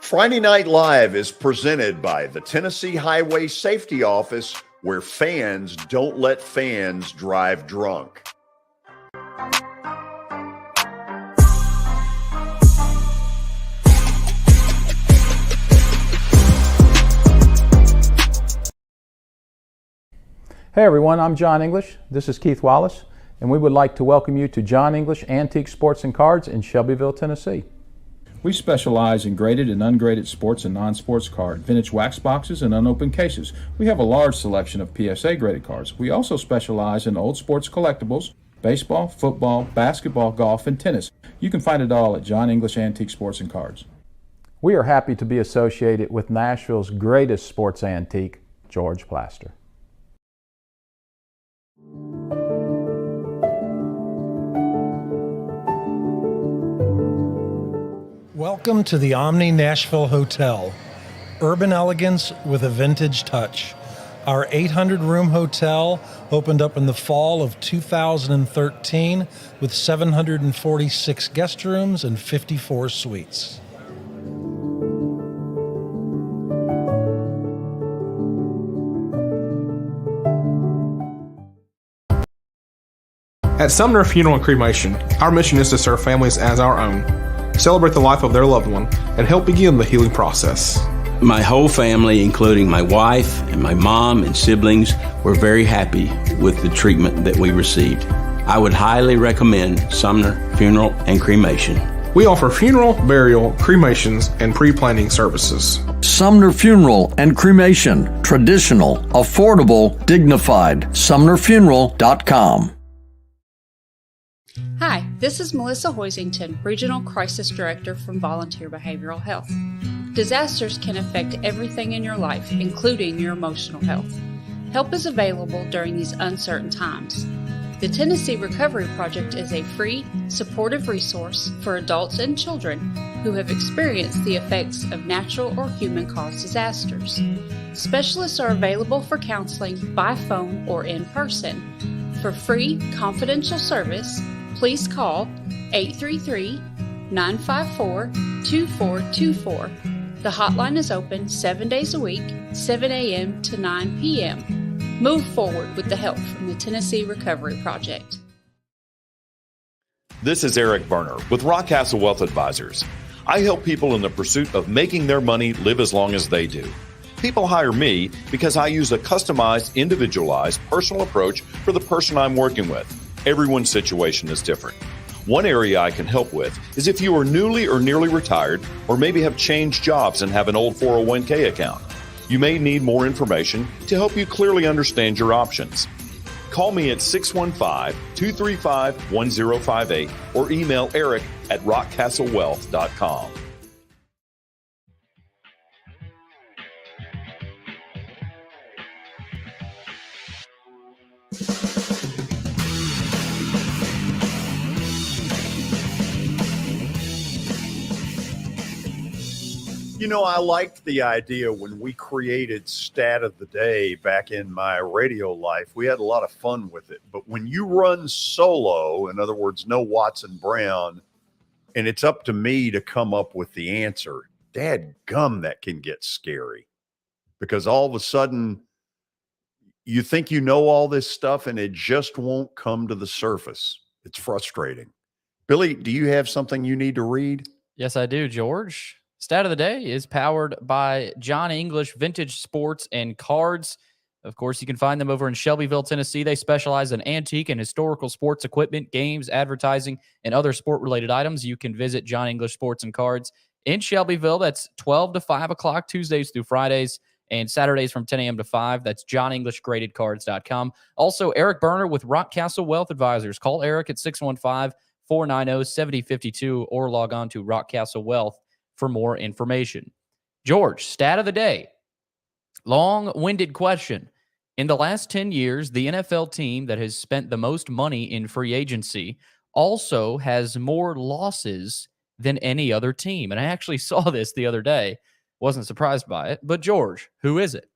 Friday Night Live is presented by the Tennessee Highway Safety Office, where fans don't let fans drive drunk. Hey everyone, I'm John English. This is Keith Wallace, and we would like to welcome you to John English Antique Sports and Cards in Shelbyville, Tennessee. We specialize in graded and ungraded sports and non-sports cards, vintage wax boxes, and unopened cases. We have a large selection of PSA graded cards. We also specialize in old sports collectibles, baseball, football, basketball, golf, and tennis. You can find it all at John English Antique Sports and Cards. We are happy to be associated with Nashville's greatest sports antique, George Plaster. Welcome to the Omni Nashville Hotel, urban elegance with a vintage touch. Our 800-room hotel opened up in the fall of 2013 with 746 guest rooms and 54 suites. At Sumner Funeral and Cremation, our mission is to serve families as our own, celebrate the life of their loved one, and help begin the healing process. My whole family, including my wife and my mom and siblings, were very happy with the treatment that we received. I would highly recommend Sumner Funeral and Cremation. We offer funeral, burial, cremations, and pre-planning services. Sumner Funeral and Cremation. Traditional, affordable, dignified. SumnerFuneral.com. Hi, this is Melissa Hoisington, Regional Crisis Director from Volunteer Behavioral Health. Disasters can affect everything in your life, including your emotional health. Help is available during these uncertain times. The Tennessee Recovery Project is a free, supportive resource for adults and children who have experienced the effects of natural or human-caused disasters. Specialists are available for counseling by phone or in person. For free, confidential service, please call 833-954-2424. The hotline is open 7 days a week, 7 a.m. to 9 p.m. Move forward with the help from the Tennessee Recovery Project. This is Eric Berner with Rockcastle Wealth Advisors. I help people in the pursuit of making their money live as long as they do. People hire me because I use a customized, individualized, personal approach for the person I'm working with. Everyone's situation is different. One area I can help with is if you are newly or nearly retired, or maybe have changed jobs and have an old 401k account. You may need more information to help you clearly understand your options. Call me at 615-235-1058 or email eric@rockcastlewealth.com. You know, I liked the idea when we created Stat of the Day back in my radio life. We had a lot of fun with it. But when you run solo, in other words, no Watson Brown, and it's up to me to come up with the answer, dadgum, that can get scary. Because all of a sudden, you think you know all this stuff, and it just won't come to the surface. It's frustrating. Billy, do you have something you need to read? Yes, I do, George. Stat of the Day is powered by John English Vintage Sports and Cards. Of course, you can find them over in Shelbyville, Tennessee. They specialize in antique and historical sports equipment, games, advertising, and other sport-related items. You can visit John English Sports and Cards in Shelbyville. That's 12 to 5 o'clock Tuesdays through Fridays, and Saturdays from 10 a.m. to 5. That's JohnEnglishGradedCards.com. Also, Eric Berner with Rockcastle Wealth Advisors. Call Eric at 615-490-7052 or log on to Rockcastle Wealth for more information. George, stat of the day. Long-winded question. In the last 10 years, the NFL team that has spent the most money in free agency also has more losses than any other team. And I actually saw this the other day. Wasn't surprised by it. But George, who is it?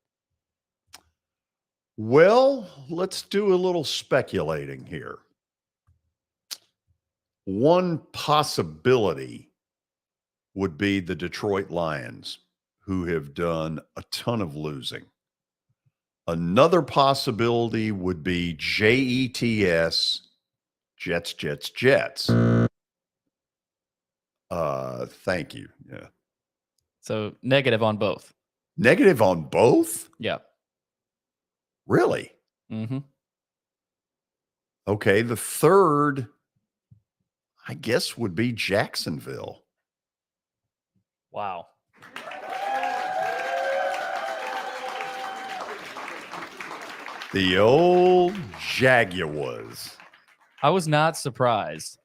Well, let's do a little speculating here. One possibility would be the Detroit Lions, who have done a ton of losing. Another possibility would be JETS, Jets, Jets, Jets. Thank you. Yeah. So negative on both. Negative on both? Yeah. Really? Mm-hmm. Okay. The third, I guess, would be Jacksonville. Wow. The old Jaguars. I was not surprised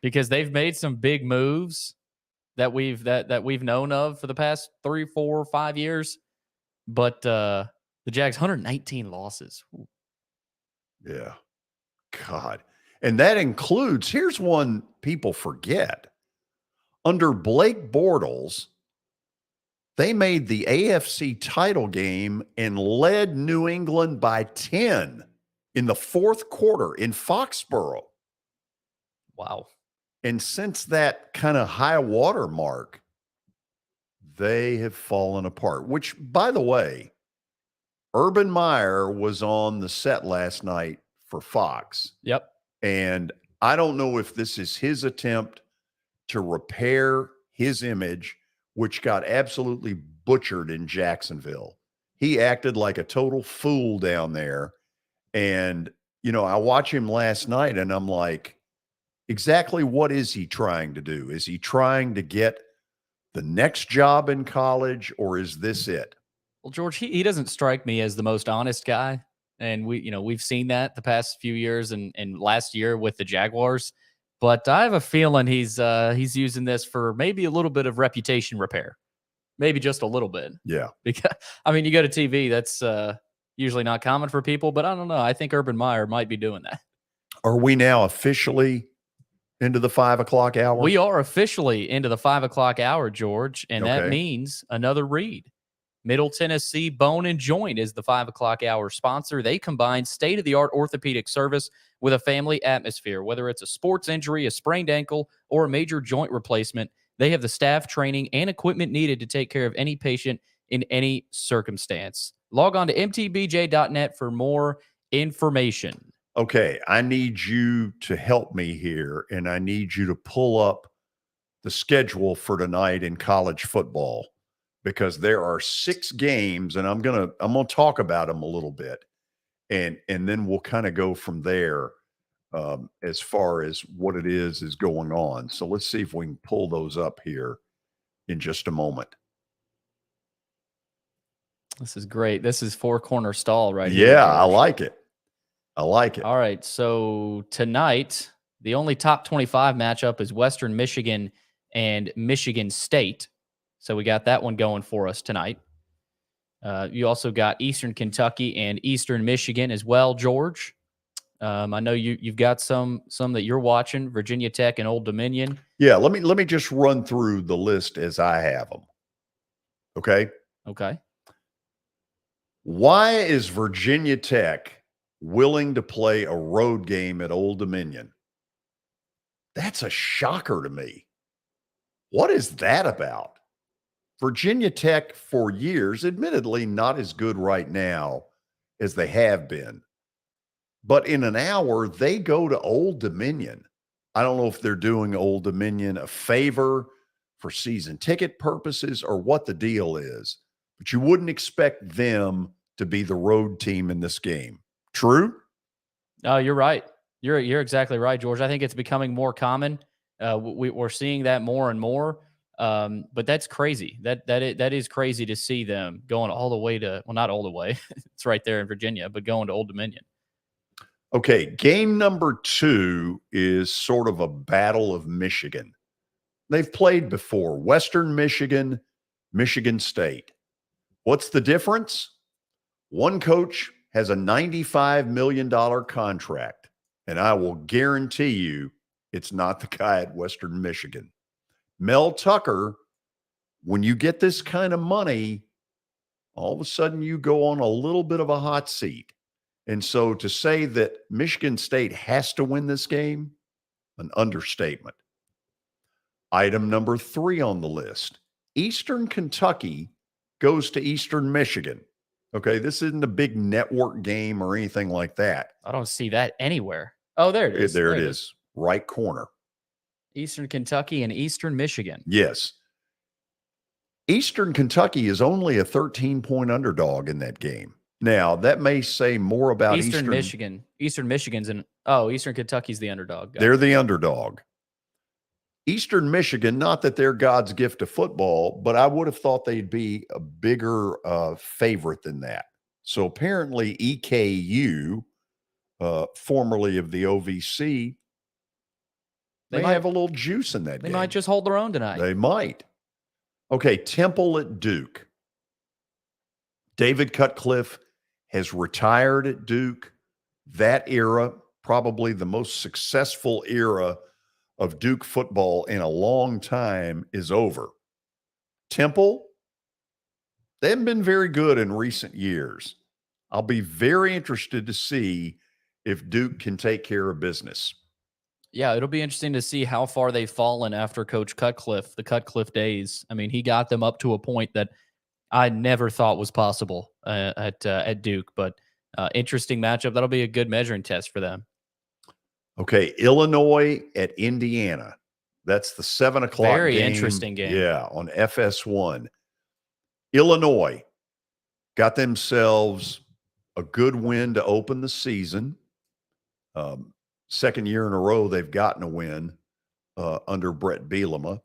because they've made some big moves that we've known of for the past 3, 4, 5 years. But the Jags 119 losses. Ooh. Yeah. God. And that includes, here's one people forget. Under Blake Bortles, they made the AFC title game and led New England by 10 in the fourth quarter in Foxborough. Wow. And since that kind of high water mark, they have fallen apart, which, by the way, Urban Meyer was on the set last night for Fox. Yep. And I don't know if this is his attempt to repair his image, which got absolutely butchered in Jacksonville. He acted like a total fool down there. And, you know, I watched him last night and I'm like, exactly what is he trying to do? Is he trying to get the next job in college, or is this it? Well, George, he doesn't strike me as the most honest guy. And we've seen that the past few years and last year with the Jaguars. But I have a feeling he's using this for maybe a little bit of reputation repair. Maybe just a little bit. Yeah. Because, I mean, you go to TV, that's usually not common for people, but I don't know. I think Urban Meyer might be doing that. Are we now officially into the 5 o'clock hour? We are officially into the 5 o'clock hour, George, and that means another read. Middle Tennessee Bone and Joint is the 5 o'clock hour sponsor. They combine state-of-the-art orthopedic service with a family atmosphere. Whether it's a sports injury, a sprained ankle, or a major joint replacement, they have the staff, training, and equipment needed to take care of any patient in any circumstance. Log on to mtbj.net for more information. Okay, I need you to help me here, and I need you to pull up the schedule for tonight in college football, because there are 6 games, and I'm gonna talk about them a little bit, and then we'll kind of go from there as far as what it is going on. So let's see if we can pull those up here in just a moment. This is great. This is Four Corner Stall right here. Yeah, I like it. I like it. All right, so tonight, the only top 25 matchup is Western Michigan and Michigan State. So we got that one going for us tonight. You also got Eastern Kentucky and Eastern Michigan as well, George. I know you've got some that you're watching, Virginia Tech and Old Dominion. Yeah, let me just run through the list as I have them. Okay? Okay. Why is Virginia Tech willing to play a road game at Old Dominion? That's a shocker to me. What is that about? Virginia Tech for years, admittedly not as good right now as they have been, but in an hour, they go to Old Dominion. I don't know if they're doing Old Dominion a favor for season ticket purposes or what the deal is, but you wouldn't expect them to be the road team in this game. True? No, you're right. You're exactly right, George. I think it's becoming more common. We're seeing that more and more. But that's crazy. That is crazy to see them going all the way to, well, not all the way. It's right there in Virginia, but going to Old Dominion. Okay, game number 2 is sort of a battle of Michigan. They've played before. Western Michigan, Michigan State. What's the difference? One coach has a $95 million contract, and I will guarantee you it's not the guy at Western Michigan. Mel Tucker, when you get this kind of money, all of a sudden you go on a little bit of a hot seat. And so to say that Michigan State has to win this game, an understatement. Item number 3 on the list, Eastern Kentucky goes to Eastern Michigan. Okay, this isn't a big network game or anything like that. I don't see that anywhere. Oh, there it is. There it is. Right corner. Eastern Kentucky and Eastern Michigan. Yes. Eastern Kentucky is only a 13-point underdog in that game. Now, that may say more about Eastern Michigan. Eastern Michigan's Eastern Kentucky's the underdog. They're the underdog. Eastern Michigan, not that they're God's gift to football, but I would have thought they'd be a bigger favorite than that. So apparently EKU, formerly of the OVC, they might have a little juice in that game. They might just hold their own tonight. They might. Okay, Temple at Duke. David Cutcliffe has retired at Duke. That era, probably the most successful era of Duke football in a long time, is over. Temple, they haven't been very good in recent years. I'll be very interested to see if Duke can take care of business. Yeah, it'll be interesting to see how far they've fallen after Coach Cutcliffe, the Cutcliffe days. I mean, he got them up to a point that I never thought was possible at Duke, but interesting matchup. That'll be a good measuring test for them. Okay, Illinois at Indiana. That's the 7 o'clock Very game. interesting game. Yeah, on FS1. Illinois got themselves a good win to open the season. Second year in a row they've gotten a win under Brett Bielema.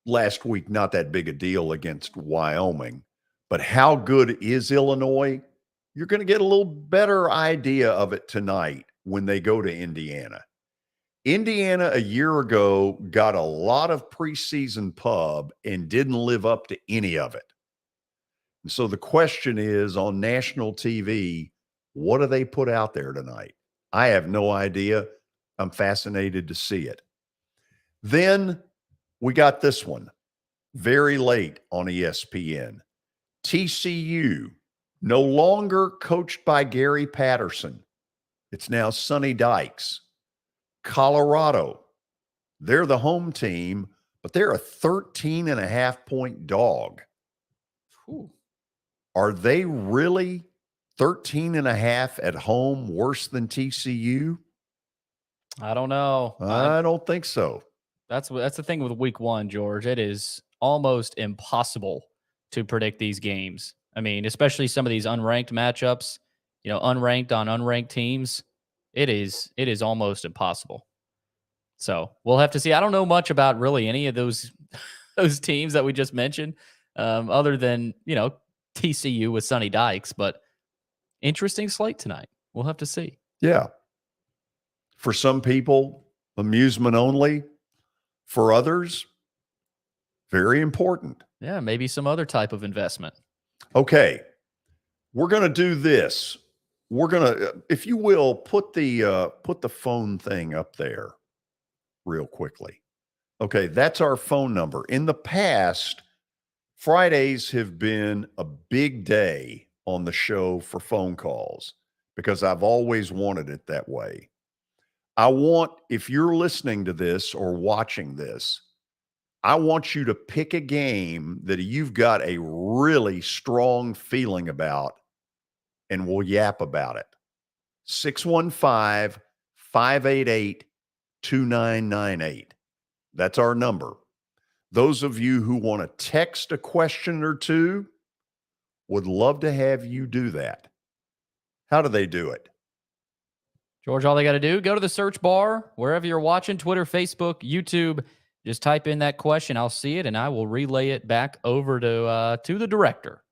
Last week, not that big a deal against Wyoming. But how good is Illinois? You're going to get a little better idea of it tonight when they go to Indiana. Indiana a year ago got a lot of preseason pub and didn't live up to any of it. And so the question is, on national TV, what do they put out there tonight? I have no idea. I'm fascinated to see it. Then we got this one very late on ESPN. TCU, no longer coached by Gary Patterson. It's now Sonny Dykes. Colorado, they're the home team, but they're a 13.5-point dog. Ooh. Are they really 13.5 at home worse than TCU? I don't know. I don't think so. That's the thing with week one, George. It is almost impossible to predict these games. I mean, especially some of these unranked matchups, unranked on unranked teams. It is almost impossible. So we'll have to see. I don't know much about really any of those teams that we just mentioned, other than, TCU with Sonny Dykes, but interesting slate tonight. We'll have to see. Yeah. For some people, amusement only. For others, very important. Yeah, maybe some other type of investment. Okay. We're going to do this. We're going to, if you will, put the phone thing up there real quickly. Okay, that's our phone number. In the past, Fridays have been a big day on the show for phone calls because I've always wanted it that way. If you're listening to this or watching this, I want you to pick a game that you've got a really strong feeling about, and we'll yap about it. 615-588-2998. That's our number. Those of you who want to text a question or two, would love to have you do that. How do they do it? George, all they got to do, go to the search bar, wherever you're watching, Twitter, Facebook, YouTube, just type in that question. I'll see it, and I will relay it back over to the director.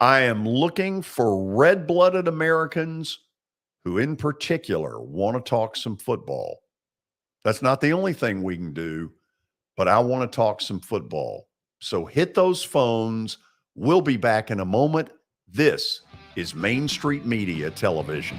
I am looking for red-blooded Americans who in particular want to talk some football. That's not the only thing we can do, but I want to talk some football. So hit those phones. We'll be back in a moment. This is Main Street Media Television.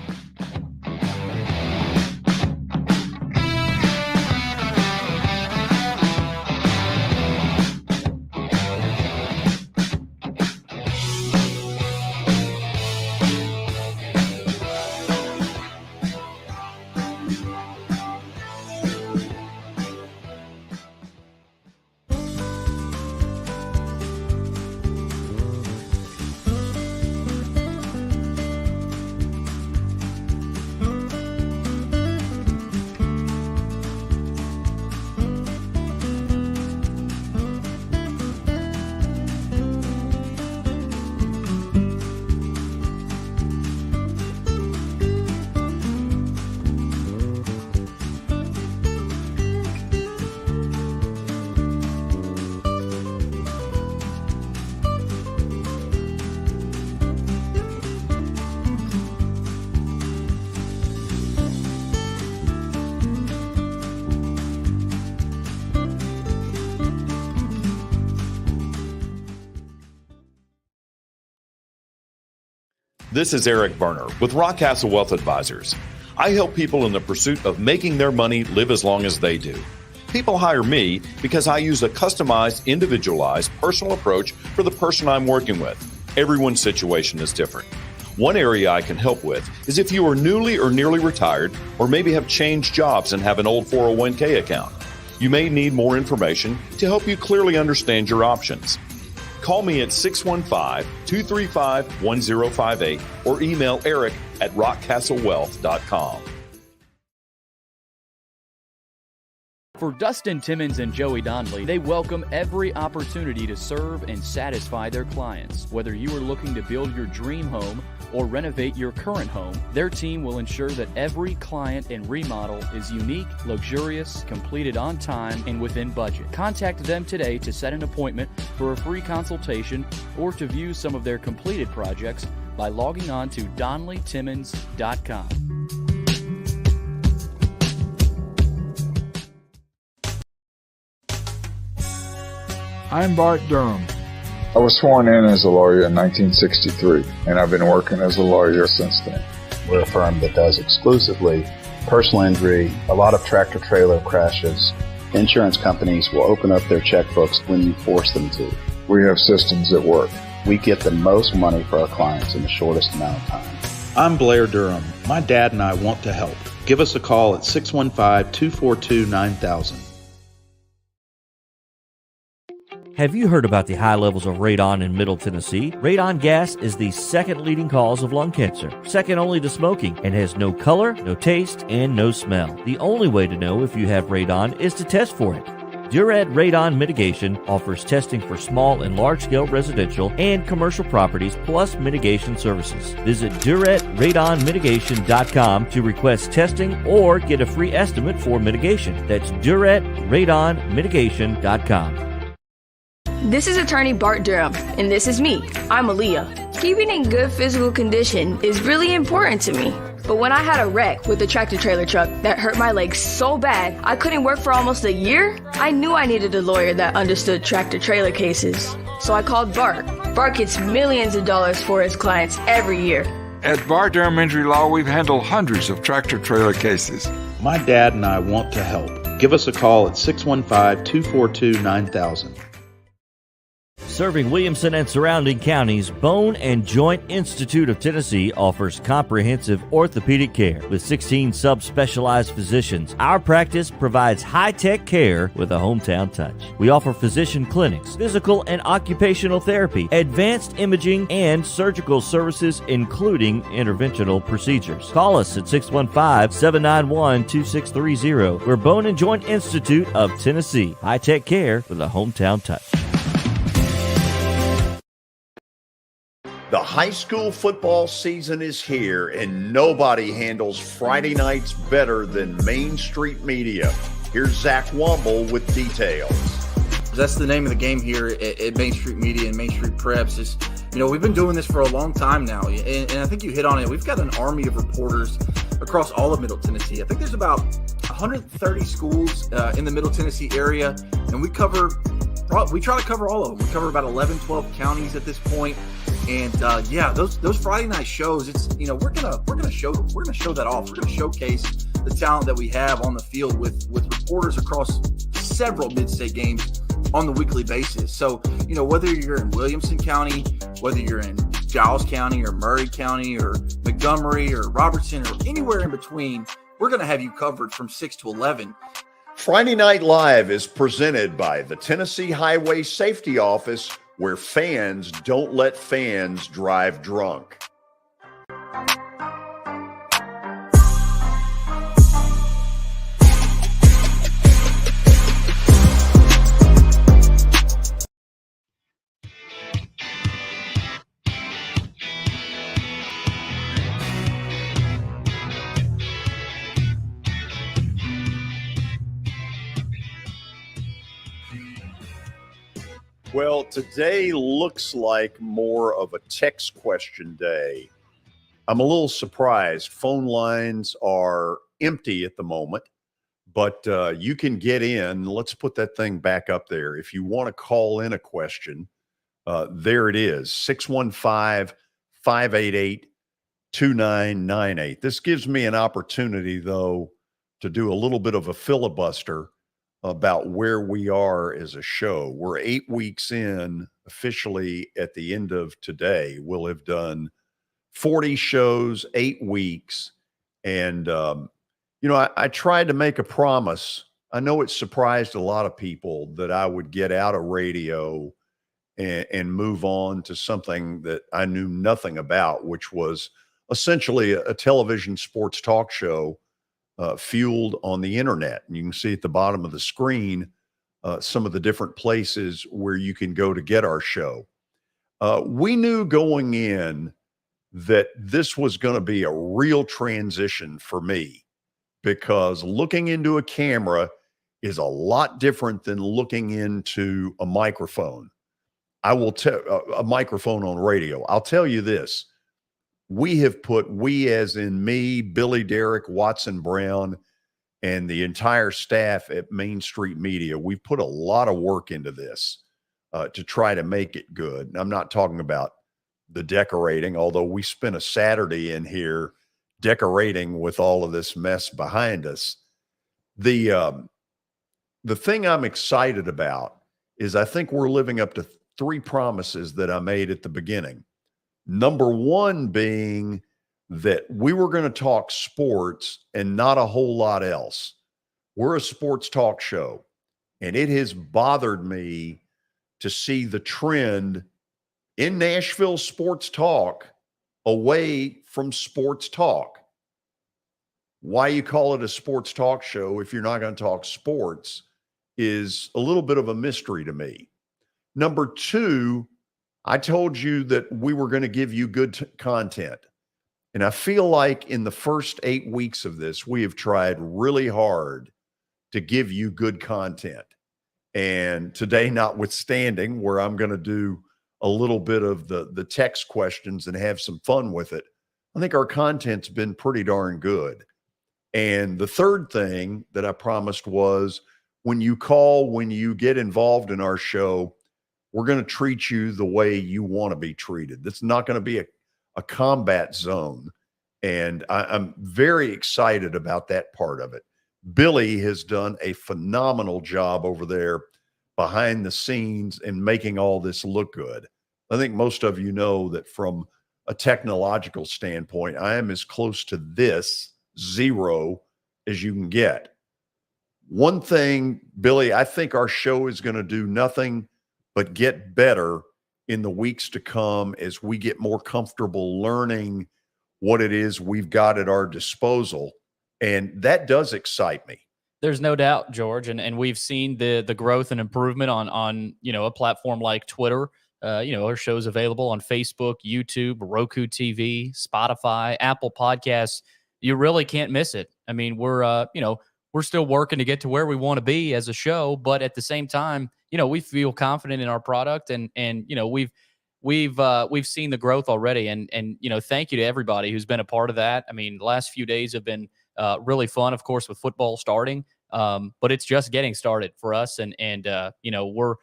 This is Eric Berner with Rockcastle Wealth Advisors. I help people in the pursuit of making their money live as long as they do. People hire me because I use a customized, individualized, personal approach for the person I'm working with. Everyone's situation is different. One area I can help with is if you are newly or nearly retired, or maybe have changed jobs and have an old 401k account. You may need more information to help you clearly understand your options. Call me at 615-235-1058 or email eric@rockcastlewealth.com. For Dustin Timmons and Joey Donnelly, they welcome every opportunity to serve and satisfy their clients. Whether you are looking to build your dream home or renovate your current home, their team will ensure that every client and remodel is unique, luxurious, completed on time, and within budget. Contact them today to set an appointment for a free consultation or to view some of their completed projects by logging on to DonnellyTimmons.com. I'm Bart Durham. I was sworn in as a lawyer in 1963, and I've been working as a lawyer since then. We're a firm that does exclusively personal injury, a lot of tractor-trailer crashes. Insurance companies will open up their checkbooks when you force them to. We have systems that work. We get the most money for our clients in the shortest amount of time. I'm Blair Durham. My dad and I want to help. Give us a call at 615-242-9000. Have you heard about the high levels of radon in Middle Tennessee? Radon gas is the second leading cause of lung cancer, second only to smoking, and has no color, no taste, and no smell. The only way to know if you have radon is to test for it. Duret Radon Mitigation offers testing for small and large-scale residential and commercial properties, plus mitigation services. Visit DuretRadonMitigation.com to request testing or get a free estimate for mitigation. That's DuretRadonMitigation.com. This is attorney Bart Durham, and this is me. I'm Aaliyah. Keeping in good physical condition is really important to me. But when I had a wreck with a tractor-trailer truck that hurt my legs so bad I couldn't work for almost a year, I knew I needed a lawyer that understood tractor-trailer cases. So I called Bart. Bart gets millions of dollars for his clients every year. At Bart Durham Injury Law, we've handled hundreds of tractor-trailer cases. My dad and I want to help. Give us a call at 615-242-9000. Serving Williamson and surrounding counties, Bone and Joint Institute of Tennessee offers comprehensive orthopedic care with 16 subspecialized physicians. Our practice provides high-tech care with a hometown touch. We offer physician clinics, physical and occupational therapy, advanced imaging, and surgical services, including interventional procedures. Call us at 615-791-2630. We're Bone and Joint Institute of Tennessee. High-tech care with a hometown touch. The high school football season is here, and nobody handles Friday nights better than Main Street Media. Here's Zach Womble with details. That's the name of the game here at Main Street Media and Main Street Preps. Is, we've been doing this for a long time now, and I think you hit on it. We've got an army of reporters across all of Middle Tennessee. I think there's about 130 schools in the Middle Tennessee area, and we try to cover all of them. We cover about 11, 12 counties at this point. And those Friday night shows, it's we're gonna show that off. We're gonna showcase the talent that we have on the field with reporters across several mid-state games on the weekly basis. So whether you're in Williamson County, whether you're in Giles County or Murray County or Montgomery or Robertson or anywhere in between, we're gonna have you covered from 6 to 11. Friday Night Live is presented by the Tennessee Highway Safety Office, where fans don't let fans drive drunk. Well, today looks like more of a text question day. I'm a little surprised. Phone lines are empty at the moment, but you can get in. Let's put that thing back up there. If you want to call in a question, there it is, 615-588-8255. 2998. This gives me an opportunity, though, to do a little bit of a filibuster about where we are as a show. We're 8 weeks in officially at the end of today. We'll have done 40 shows, 8 weeks. And, I tried to make a promise. I know it surprised a lot of people that I would get out of radio and move on to something that I knew nothing about, which was essentially a television sports talk show fueled on the internet. And you can see at the bottom of the screen some of the different places where you can go to get our show. We knew going in that this was going to be a real transition for me, because looking into a camera is a lot different than looking into a microphone. I will tell a microphone on radio. I'll tell you this. We as in me, Billy, Derek, Watson Brown, and the entire staff at Main Street Media, we've put a lot of work into this to try to make it good. And I'm not talking about the decorating, although we spent a Saturday in here decorating with all of this mess behind us. The thing I'm excited about is I think we're living up to 3 promises that I made at the beginning. Number one being that we were going to talk sports and not a whole lot else. We're a sports talk show, and it has bothered me to see the trend in Nashville sports talk away from sports talk. Why you call it a sports talk show if you're not going to talk sports is a little bit of a mystery to me. Number two, I told you that we were going to give you good content. And I feel like in the first 8 weeks of this, we have tried really hard to give you good content. And today, notwithstanding, where I'm going to do a little bit of the text questions and have some fun with it, I think our content's been pretty darn good. And the third thing that I promised was when you call, when you get involved in our show, we're going to treat you the way you want to be treated. This is not going to be a combat zone. And I'm very excited about that part of it. Billy has done a phenomenal job over there behind the scenes and making all this look good. I think most of you know that from a technological standpoint, I am as close to this zero as you can get. One thing, Billy, I think our show is going to do nothing but get better in the weeks to come as we get more comfortable learning what it is we've got at our disposal. And that does excite me. There's no doubt, George. And we've seen the growth and improvement on a platform like Twitter. Our show's available on Facebook, YouTube, Roku TV, Spotify, Apple Podcasts. You really can't miss it. I mean, we're still working to get to where we want to be as a show, but at the same time, we feel confident in our product, and we've seen the growth already, and thank you to everybody who's been a part of that. I mean, the last few days have been really fun, of course, with football starting, but it's just getting started for us, and we're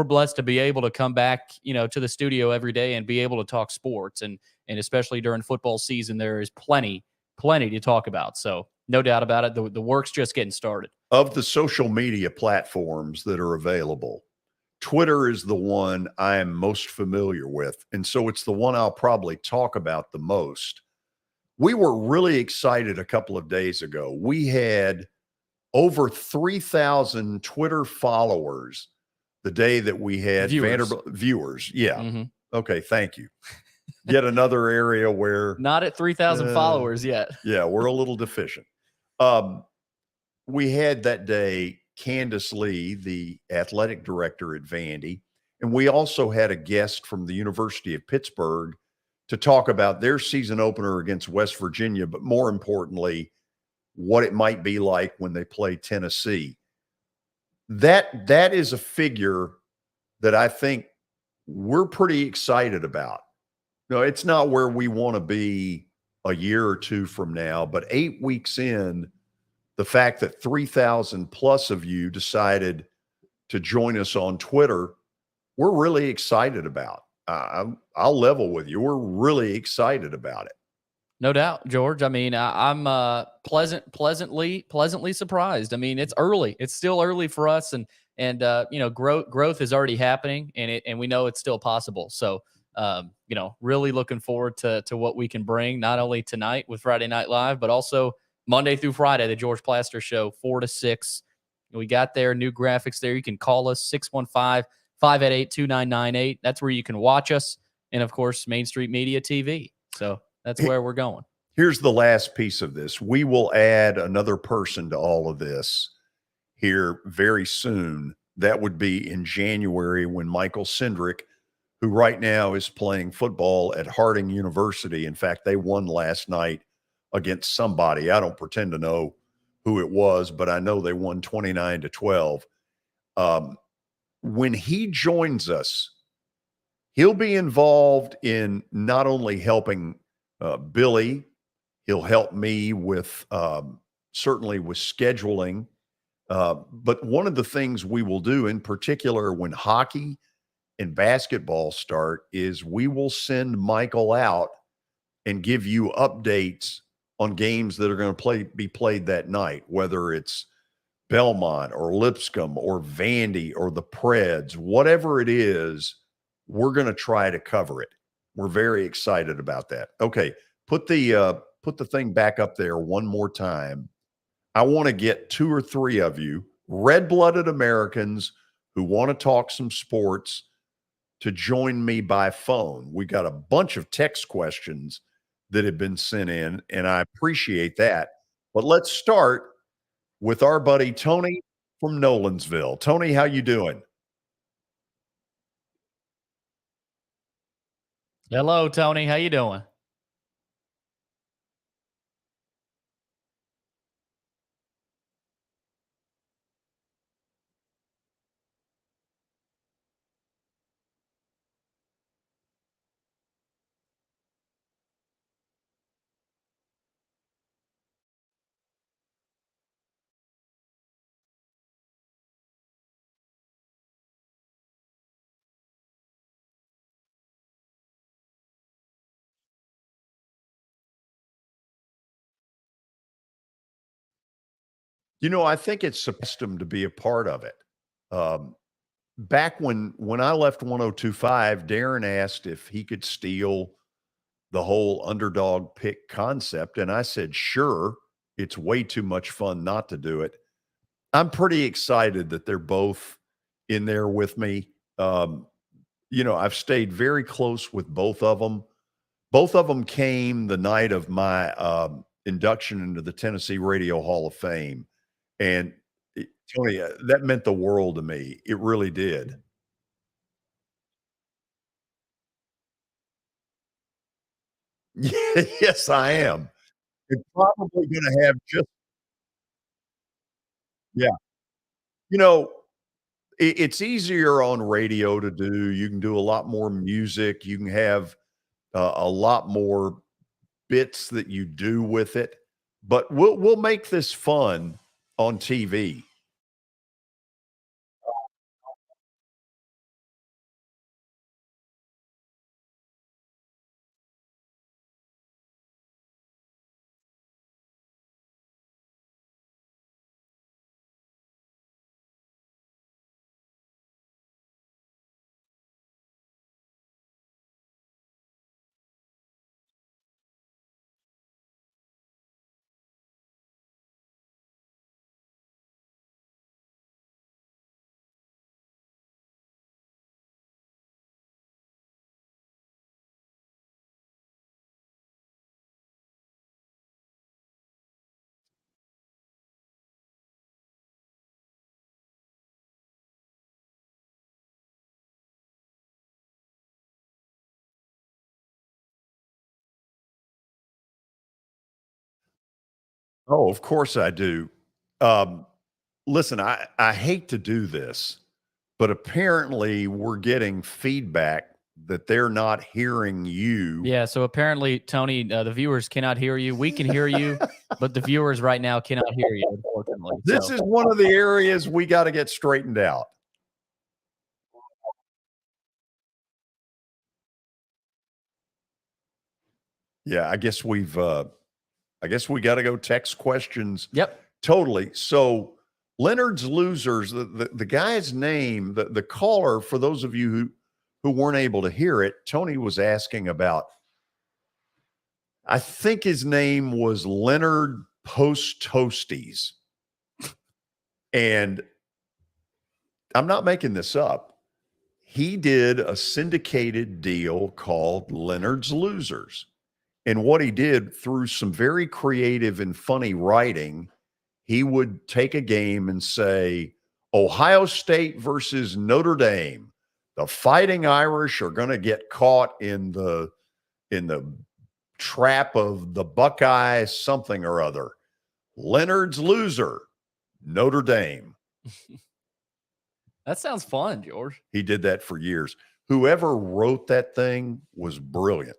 blessed to be able to come back, to the studio every day and be able to talk sports, and especially during football season, there is plenty to talk about. So no doubt about it, the work's just getting started. Of the social media platforms that are available, Twitter is the one I am most familiar with, and so it's the one I'll probably talk about the most. We were really excited a couple of days ago. We had over 3,000 Twitter followers the day that we had Vanderbilt viewers. Yeah. Mm-hmm. Okay. Thank you. Yet another area where not at 3,000 followers yet. Yeah. We're a little deficient. We had that day Candace Lee, the athletic director at Vandy, and we also had a guest from the University of Pittsburgh to talk about their season opener against West Virginia, but more importantly, what it might be like when they play Tennessee. That is a figure that I think we're pretty excited about. No, it's not where we want to be a year or two from now, but 8 weeks in, the fact that 3,000 plus of you decided to join us on Twitter, we're really excited about. I'll level with you. We're really excited about it. No doubt, George. I mean, I'm pleasantly surprised. I mean, it's early. It's still early for us, and growth is already happening, and we know it's still possible. So, really looking forward to what we can bring, not only tonight with Friday Night Live, but also Monday through Friday, the George Plaster Show, 4 to 6. We got there, new graphics there. You can call us 615-588-2998. That's where you can watch us, and of course, Main Street Media TV. So that's where we're going. Here's the last piece of this. We will add another person to all of this here very soon. That would be in January when Michael Cindric, who right now is playing football at Harding University. In fact, they won last night against somebody. I don't pretend to know who it was, but I know they won 29-12. When he joins us, he'll be involved in not only helping Billy, he'll help me with certainly with scheduling. But one of the things we will do, in particular when hockey and basketball start, is we will send Michael out and give you updates on games that are going to be played that night, whether it's Belmont or Lipscomb or Vandy or the Preds, whatever it is, we're going to try to cover it. We're very excited about that. Okay, put the thing back up there one more time. I want to get 2 or 3 of you, red-blooded Americans who want to talk some sports, to join me by phone. We got a bunch of text questions that have been sent in, and I appreciate that. But let's start with our buddy Tony from Nolensville. Tony, how you doing? Hello, Tony. How you doing? I think it's custom to be a part of it. Back when I left 1025, Darren asked if he could steal the whole underdog pick concept, and I said, sure. It's way too much fun not to do it. I'm pretty excited that they're both in there with me. I've stayed very close with both of them. Both of them came the night of my induction into the Tennessee Radio Hall of Fame. And Tony, that meant the world to me. It really did. Yes, I am. It's probably going to have just, yeah. It's easier on radio to do. You can do a lot more music. You can have a lot more bits that you do with it. But we'll make this fun on TV. Oh, of course I do. Listen, I hate to do this, but apparently we're getting feedback that they're not hearing you. Yeah, so apparently, Tony, the viewers cannot hear you. We can hear you, but the viewers right now cannot hear you, unfortunately. This is one of the areas we got to get straightened out. Yeah, I guess we got to go text questions. Yep. Totally. So Leonard's Losers, the guy's name, the caller, for those of you who weren't able to hear it, Tony was asking about, I think his name was Leonard Post Toasties. And I'm not making this up. He did a syndicated deal called Leonard's Losers. And what he did, through some very creative and funny writing, he would take a game and say, Ohio State versus Notre Dame. The Fighting Irish are going to get caught in the trap of the Buckeye something or other. Leonard's Loser, Notre Dame. That sounds fun, George. He did that for years. Whoever wrote that thing was brilliant.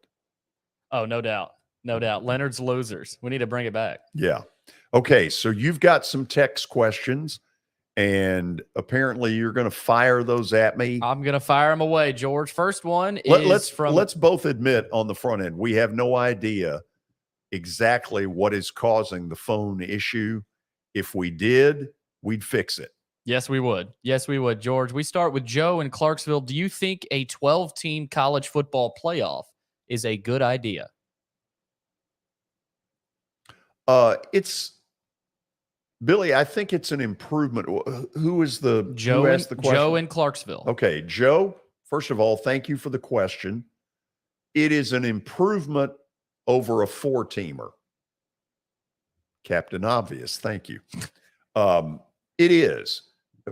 Oh, no doubt. No doubt. Leonard's Losers. We need to bring it back. Yeah. Okay, so you've got some text questions, and apparently you're going to fire those at me. I'm going to fire them away, George. First one is Let's both admit on the front end, we have no idea exactly what is causing the phone issue. If we did, we'd fix it. Yes, we would. Yes, we would. George, we start with Joe in Clarksville. Do you think a 12-team college football playoff is a good idea? It's Billy. I think it's an improvement. Who is the Joe? Who asked the question? Joe in Clarksville. Okay, Joe. First of all, thank you for the question. It is an improvement over a 4-teamer. Captain Obvious. Thank you. It is.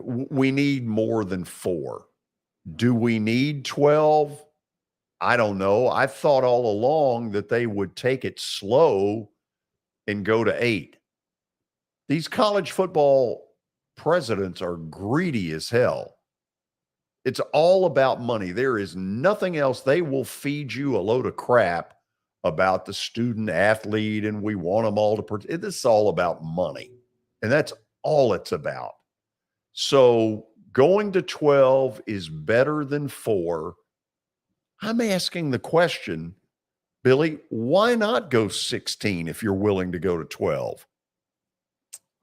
We need more than 4. Do we need 12? I don't know. I thought all along that they would take it slow and go to 8. These college football presidents are greedy as hell. It's all about money. There is nothing else. They will feed you a load of crap about the student athlete and we want them all to this is all about money. And that's all it's about. So going to 12 is better than 4. I'm asking the question, Billy, why not go 16 if you're willing to go to 12?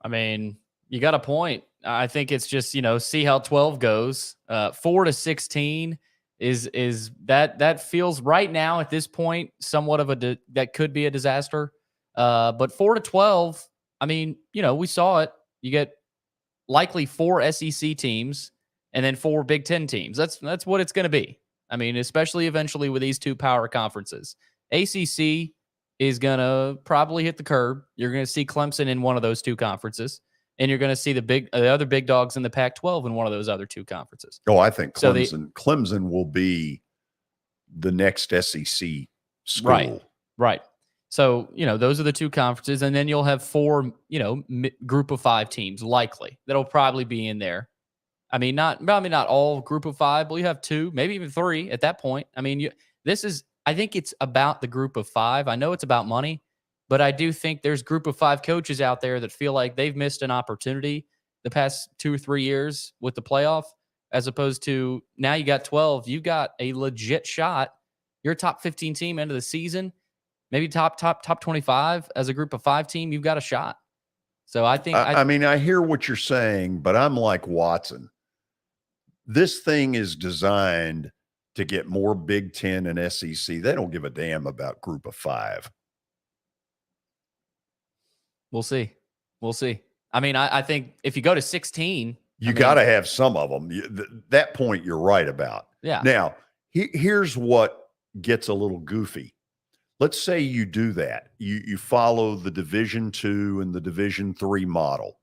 I mean, you got a point. I think it's just, see how 12 goes. 4 to 16 is that feels right now at this point somewhat of that could be a disaster. But 4 to 12, I mean, we saw it. You get likely 4 SEC teams and then 4 Big Ten teams. That's what it's going to be. I mean, especially eventually with these 2 power conferences. ACC is going to probably hit the curb. You're going to see Clemson in one of those 2 conferences, and you're going to see the other big dogs in the Pac-12 in one of those other 2 conferences. Oh, I think Clemson will be the next SEC school. Right. So, those are the 2 conferences, and then you'll have 4, group of 5 teams likely that'll probably be in there. I mean, not all group of 5, but you have 2, maybe even 3 at that point. I mean, I think it's about the group of 5. I know it's about money, but I do think there's group of 5 coaches out there that feel like they've missed an opportunity the past 2 or 3 years with the playoff, as opposed to now you got 12. You've got a legit shot. You're a top 15 team end of the season, maybe top 25 as a group of 5 team. You've got a shot. So I think I mean, I hear what you're saying, but I'm like Watson. This thing is designed to get more Big Ten and SEC. They don't give a damn about group of 5. We'll see. I mean, I think if you go to 16, you got to have some of them. That point you're right about. Yeah. Now, here's what gets a little goofy. Let's say you do that. You follow the Division II and the Division III model.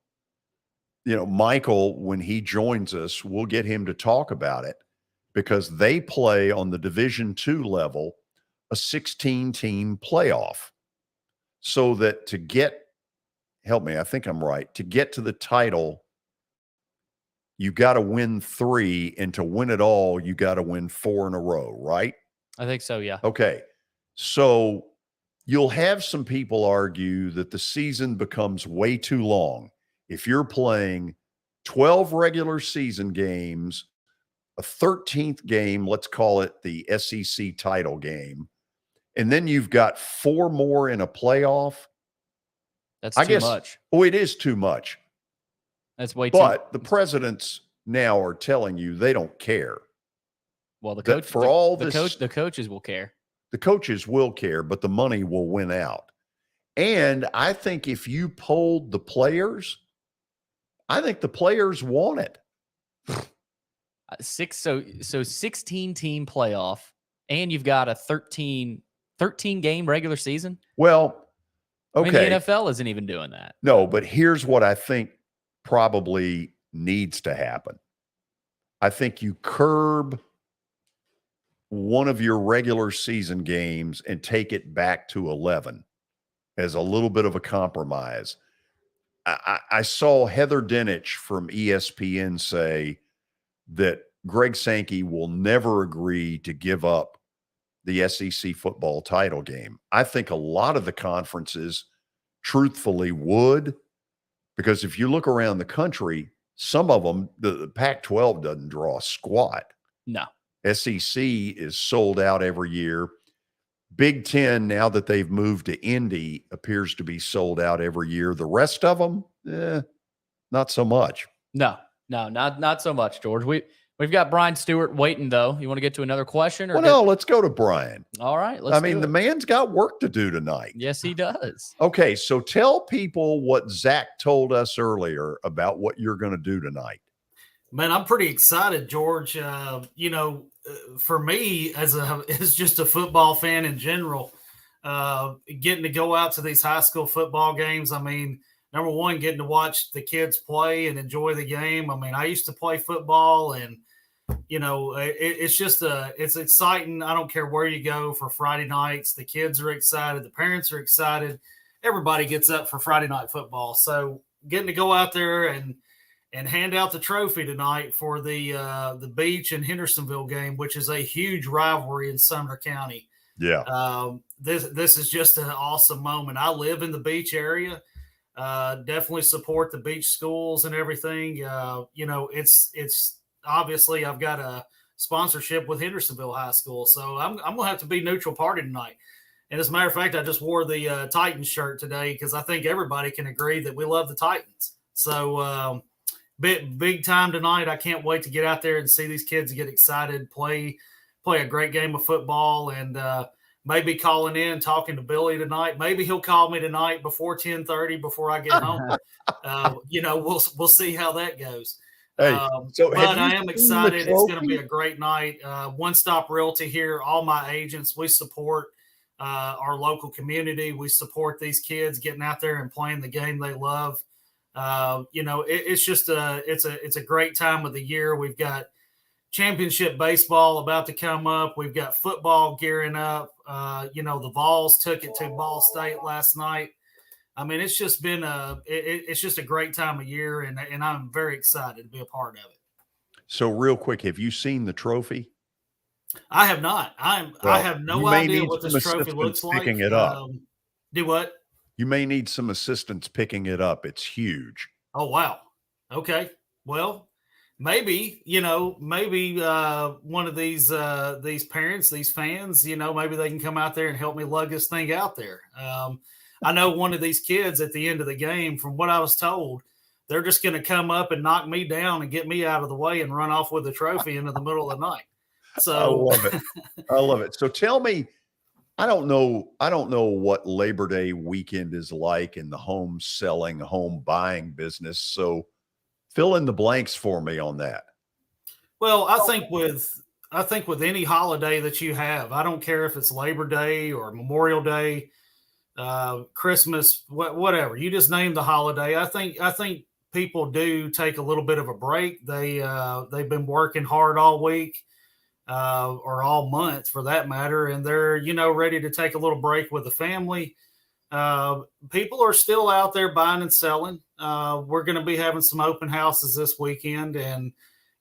Michael, when he joins us, we'll get him to talk about it because they play on the Division II level a 16-team playoff. So that help me, I think I'm right, to get to the title, you got to win 3, and to win it all, you got to win 4 in a row, right? I think so, yeah. Okay. So you'll have some people argue that the season becomes way too long. If you're playing 12 regular season games, a 13th game, let's call it the SEC title game, and then you've got 4 more in a playoff. That's I too guess, much. Oh, it is too much. That's way too. But the presidents now are telling you they don't care. Well, the That coach for all the this, the coaches will care. the coaches will care, but the money will win out. And I think if you polled the players, I think the players want it. 16 team playoff, and you've got a 13 game regular season. Well, okay. I mean, the NFL isn't even doing that. No, but here's what I think probably needs to happen. I think you curb one of your regular season games and take it back to 11 as a little bit of a compromise. I saw Heather Dinich from ESPN say that Greg Sankey will never agree to give up the SEC football title game. I think a lot of the conferences truthfully would, because if you look around the country, some of them, the Pac-12 doesn't draw a squat. No. SEC is sold out every year. Big Ten, now that they've moved to Indy, appears to be sold out every year. The rest of them, not so much. No, not so much, George. We've got Brian Stewart waiting, though. You want to get to another question? Or No, let's go to Brian. All right. The man's got work to do tonight. Yes, he does. Okay, so tell people what Zach told us earlier about what you're going to do tonight. Man, I'm pretty excited, George. For me, as just a football fan in general, getting to go out to these high school football games. I mean, number one, getting to watch the kids play and enjoy the game. I mean, I used to play football, and it's exciting. I don't care where you go for Friday nights. The kids are excited. The parents are excited. Everybody gets up for Friday night football. So getting to go out there and hand out the trophy tonight for the Beach and Hendersonville game, which is a huge rivalry in Sumner County. Yeah. This is just an awesome moment. I live in the Beach area. Definitely support the Beach schools and everything. It's obviously I've got a sponsorship with Hendersonville High School, so I'm gonna have to be neutral party tonight. And as a matter of fact, I just wore the Titans shirt today because I think everybody can agree that we love the Titans. So big time tonight. I can't wait to get out there and see these kids get excited, play a great game of football, and maybe calling in, talking to Billy tonight. Maybe he'll call me tonight before 10:30 before I get home. We'll see how that goes. Hey, but I am excited. It's going to be a great night. One Stop Realty here. All my agents, we support our local community. We support these kids getting out there and playing the game they love. It's just it's a great time of the year. We've got championship baseball about to come up. We've got football gearing up. The Vols took it to Ball State last night. I mean, it's just been it's just a great time of year, and I'm very excited to be a part of it. So real quick, have you seen the trophy? I have not. I have no idea what this trophy looks like. Picking it up. Do what? You may need some assistance picking it up. It's huge. Oh, wow. Okay. Well, maybe one of these parents, these fans, maybe they can come out there and help me lug this thing out there. I know one of these kids at the end of the game, from what I was told, they're just going to come up and knock me down and get me out of the way and run off with the trophy into the middle of the night. So I love it. I love it. So tell me, I don't know what Labor Day weekend is like in the home selling, home buying business. So fill in the blanks for me on that. Well, I think with any holiday that you have, I don't care if it's Labor Day or Memorial Day, Christmas, whatever. You just name the holiday. I think people do take a little bit of a break. They've been working hard all week. Or all month for that matter. And they're, ready to take a little break with the family. People are still out there buying and selling. We're going to be having some open houses this weekend, and,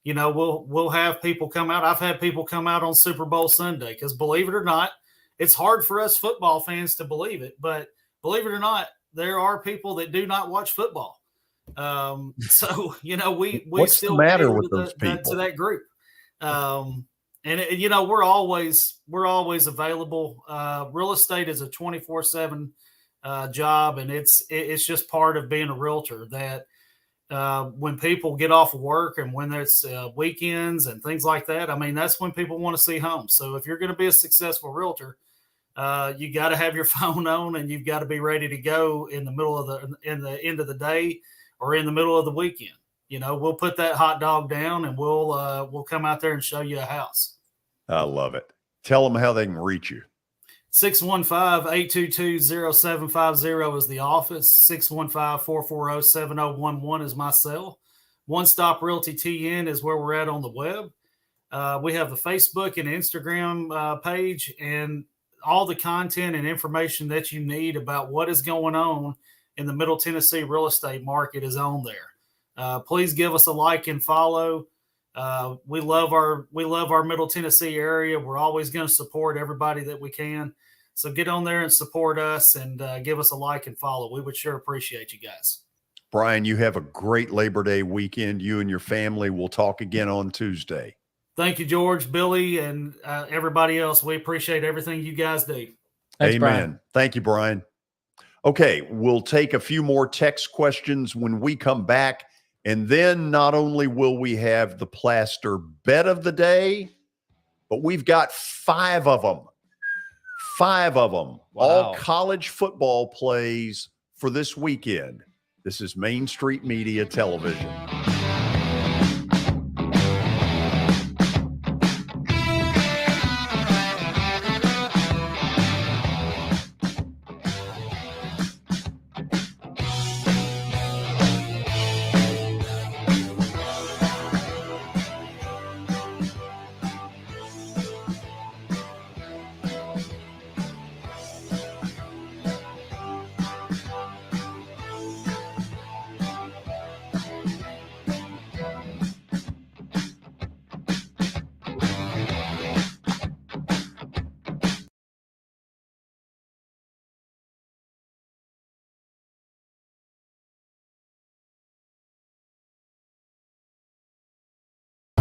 we'll have people come out. I've had people come out on Super Bowl Sunday because, believe it or not, it's hard for us football fans to believe it, but believe it or not, there are people that do not watch football. We What's still the matter with those people? to that group. And we're always available. Real estate is a 24/7 job, and it's just part of being a realtor that when people get off of work and when there's weekends and things like that, I mean, that's when people want to see homes. So if you're going to be a successful realtor, you got to have your phone on, and you've got to be ready to go in the end of the day or in the middle of the weekend. We'll put that hot dog down, and we'll come out there and show you a house. I love it. Tell them how they can reach you. 615-822-0750 is the office. 615-440-7011 is my cell. One Stop Realty TN is where we're at on the web. We have the Facebook and Instagram page, and all the content and information that you need about what is going on in the Middle Tennessee real estate market is on there. Please give us a like and follow. We love our Middle Tennessee area. We're always going to support everybody that we can. So get on there and support us, and give us a like and follow. We would sure appreciate you guys. Brian, you have a great Labor Day weekend. You and your family. We'll talk again on Tuesday. Thank you, George, Billy, and everybody else. We appreciate everything you guys do. Thanks, Amen. Brian. Thank you, Brian. Okay, we'll take a few more text questions when we come back. And then not only will we have the Plaster bet of the day, but we've got 5 of them. 5 of them. Wow. All college football plays for this weekend. This is Main Street Media Television.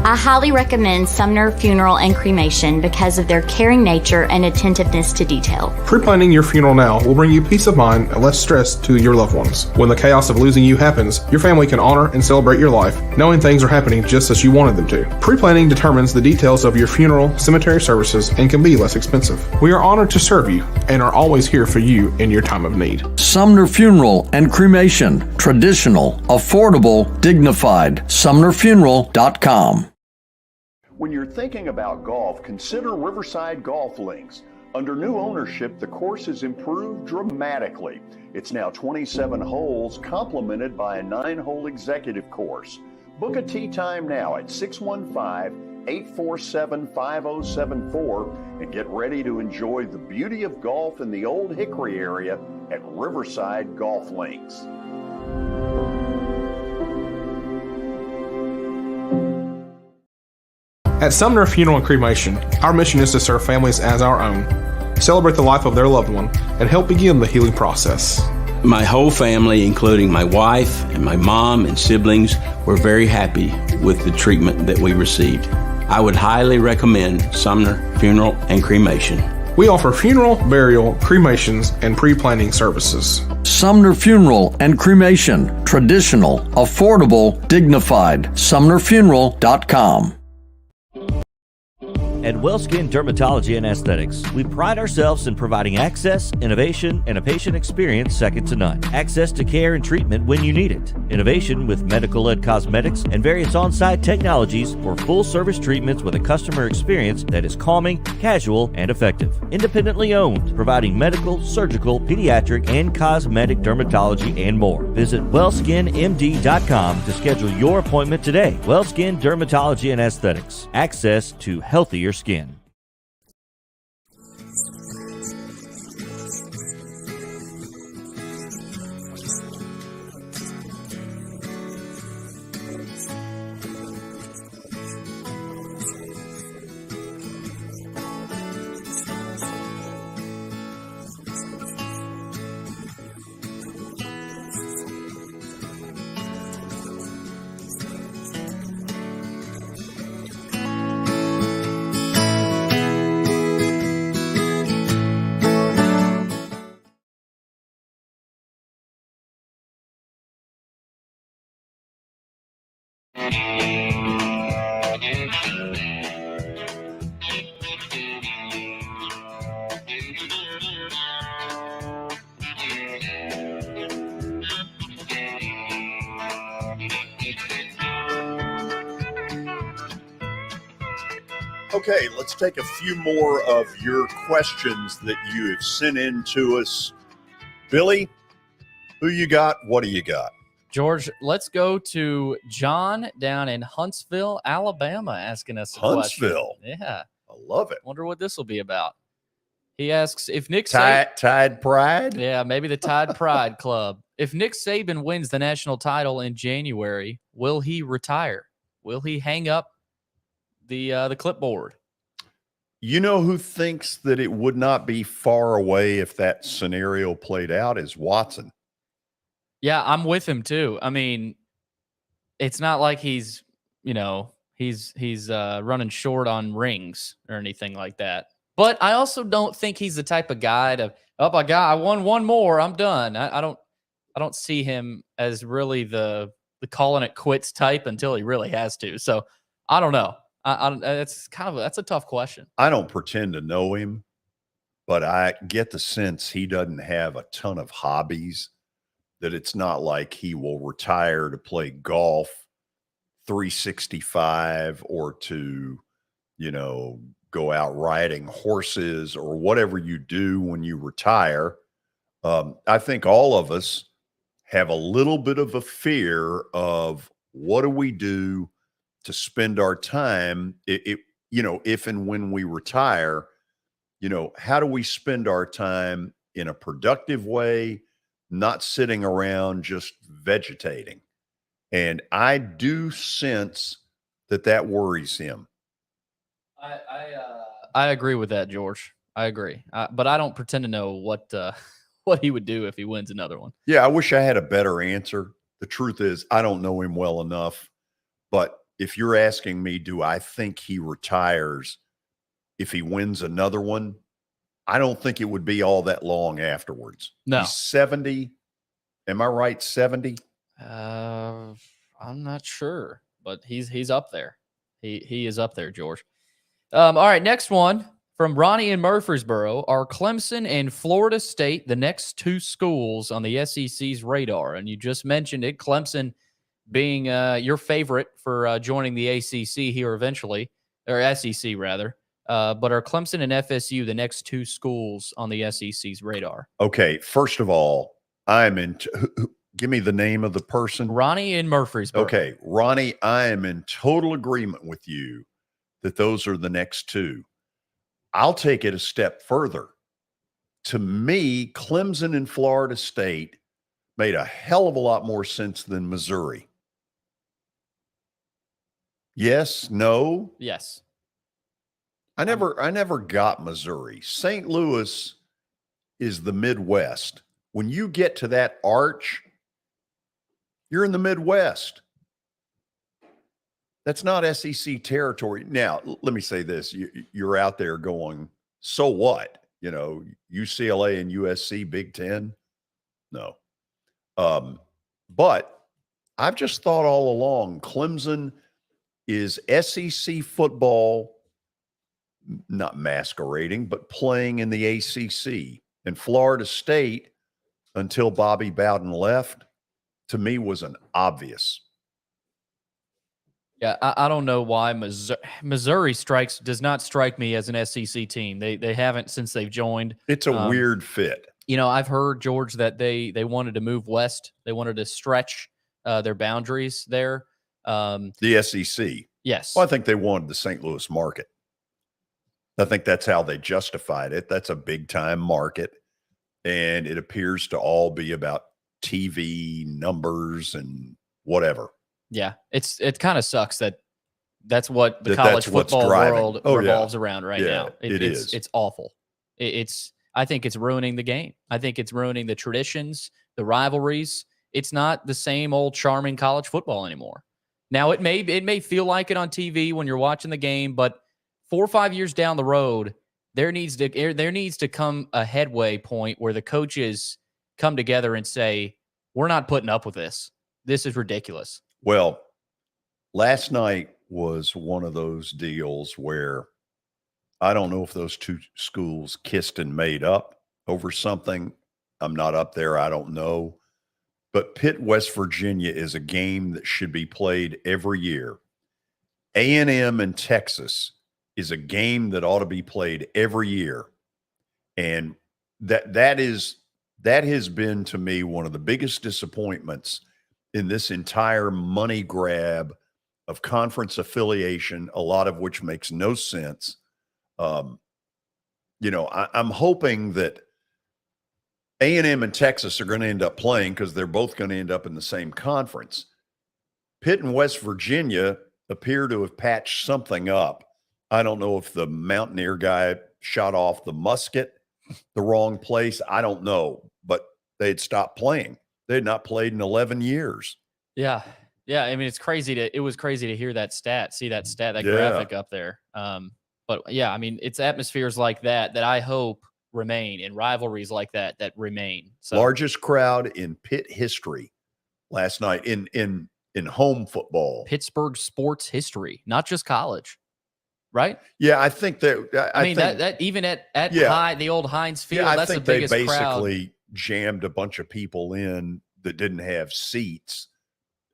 I highly recommend Sumner Funeral and Cremation because of their caring nature and attentiveness to detail. Pre-planning your funeral now will bring you peace of mind and less stress to your loved ones. When the chaos of losing you happens, your family can honor and celebrate your life, knowing things are happening just as you wanted them to. Pre-planning determines the details of your funeral, cemetery services, and can be less expensive. We are honored to serve you and are always here for you in your time of need. Sumner Funeral and Cremation. Traditional, affordable, dignified. SumnerFuneral.com. When you're thinking about golf, consider Riverside Golf Links. Under new ownership, the course has improved dramatically. It's now 27 holes, complemented by a 9-hole executive course. Book a tee time now at 615-847-5074 and get ready to enjoy the beauty of golf in the Old Hickory area at Riverside Golf Links. At Sumner Funeral and Cremation, our mission is to serve families as our own, celebrate the life of their loved one, and help begin the healing process. My whole family, including my wife and my mom and siblings, were very happy with the treatment that we received. I would highly recommend Sumner Funeral and Cremation. We offer funeral, burial, cremations, and pre-planning services. Sumner Funeral and Cremation. Traditional, affordable, dignified. SumnerFuneral.com. At WellSkin Dermatology and Aesthetics, we pride ourselves in providing access, innovation, and a patient experience second to none. Access to care and treatment when you need it. Innovation with medical-led cosmetics and various on-site technologies for full-service treatments with a customer experience that is calming, casual, and effective. Independently owned, providing medical, surgical, pediatric, and cosmetic dermatology and more. Visit WellSkinMD.com to schedule your appointment today. WellSkin Dermatology and Aesthetics. Access to healthier skin. Okay, let's take a few more of your questions that you have sent in to us. Billy, who you got? What do you got? George, let's go to John down in Huntsville, Alabama, asking us a Huntsville. question. Yeah. I love it. Wonder what this will be about. He asks if Nick Tide Pride? Yeah, maybe the Tide Pride Club. If Nick Saban wins the national title in January, will he retire? Will he hang up the clipboard? You know who thinks that it would not be far away if that scenario played out is Watson. Yeah, I'm with him too. I mean, it's not like he's running short on rings or anything like that. But I also don't think he's the type of guy to, I won one more, I'm done. I don't see him as really the calling it quits type until he really has to. So I don't know. That's a tough question. I don't pretend to know him, but I get the sense he doesn't have a ton of hobbies, that it's not like he will retire to play golf 365 or to, go out riding horses or whatever you do when you retire. I think all of us have a little bit of a fear of what do we do to spend our time, if and when we retire, how do we spend our time in a productive way, not sitting around just vegetating? And I do sense that worries him. I agree with that, George. I agree. But I don't pretend to know what he would do if he wins another one. Yeah, I wish I had a better answer. The truth is, I don't know him well enough. But if you're asking me, do I think he retires if he wins another one? I don't think it would be all that long afterwards. No. He's 70. Am I right? 70? I'm not sure, but he's up there. He is up there, George. All right, next one from Ronnie in Murfreesboro. Are Clemson and Florida State the next two schools on the SEC's radar? And you just mentioned it, Clemson being your favorite for joining the ACC here eventually, or SEC rather. But are Clemson and FSU the next two schools on the SEC's radar? Okay, first of all, give me the name of the person. Ronnie in Murfreesboro. Okay, Ronnie, I am in total agreement with you that those are the next two. I'll take it a step further. To me, Clemson and Florida State made a hell of a lot more sense than Missouri. Yes, no? Yes. I never got Missouri. St. Louis is the Midwest. When you get to that arch, you're in the Midwest. That's not SEC territory. Now, let me say this. You're out there going, so what? UCLA and USC, Big Ten? No. But I've just thought all along, Clemson is SEC football, not masquerading, but playing in the ACC. And Florida State, until Bobby Bowden left, to me was an obvious. Yeah, I don't know why Missouri does not strike me as an SEC team. They haven't since they've joined. It's a weird fit. I've heard, George, that they wanted to move west. They wanted to stretch their boundaries there. The SEC. Yes. Well, I think they wanted the St. Louis market. I think that's how they justified it. That's a big-time market, and it appears to all be about TV numbers and whatever. Yeah, it kind of sucks that's what the college football world revolves around right now. It's awful. I think it's ruining the game. I think it's ruining the traditions, the rivalries. It's not the same old charming college football anymore. Now it may feel like it on TV when you're watching the game, but 4 or 5 years down the road, there needs to come a headway point where the coaches come together and say, "We're not putting up with this. This is ridiculous." Well, last night was one of those deals where I don't know if those two schools kissed and made up over something. I'm not up there. I don't know. But Pitt, West Virginia is a game that should be played every year. A&M and Texas is a game that ought to be played every year. And that has been, to me, one of the biggest disappointments in this entire money grab of conference affiliation, a lot of which makes no sense. I'm hoping that A&M and Texas are going to end up playing because they're both going to end up in the same conference. Pitt and West Virginia appear to have patched something up. I don't know if the Mountaineer guy shot off the musket the wrong place. I don't know, but they had stopped playing. They had not played in 11 years. Yeah. Yeah. I mean, it was crazy to hear that stat, see that stat, that graphic up there. But yeah, I mean, it's atmospheres like that I hope remain, and rivalries like that remain. So largest crowd in Pitt history last night in home football. Pittsburgh sports history, not just college. Right? Yeah, I think that. I mean, that even at the old Heinz Field, that's the biggest they basically crowd. Jammed a bunch of people in that didn't have seats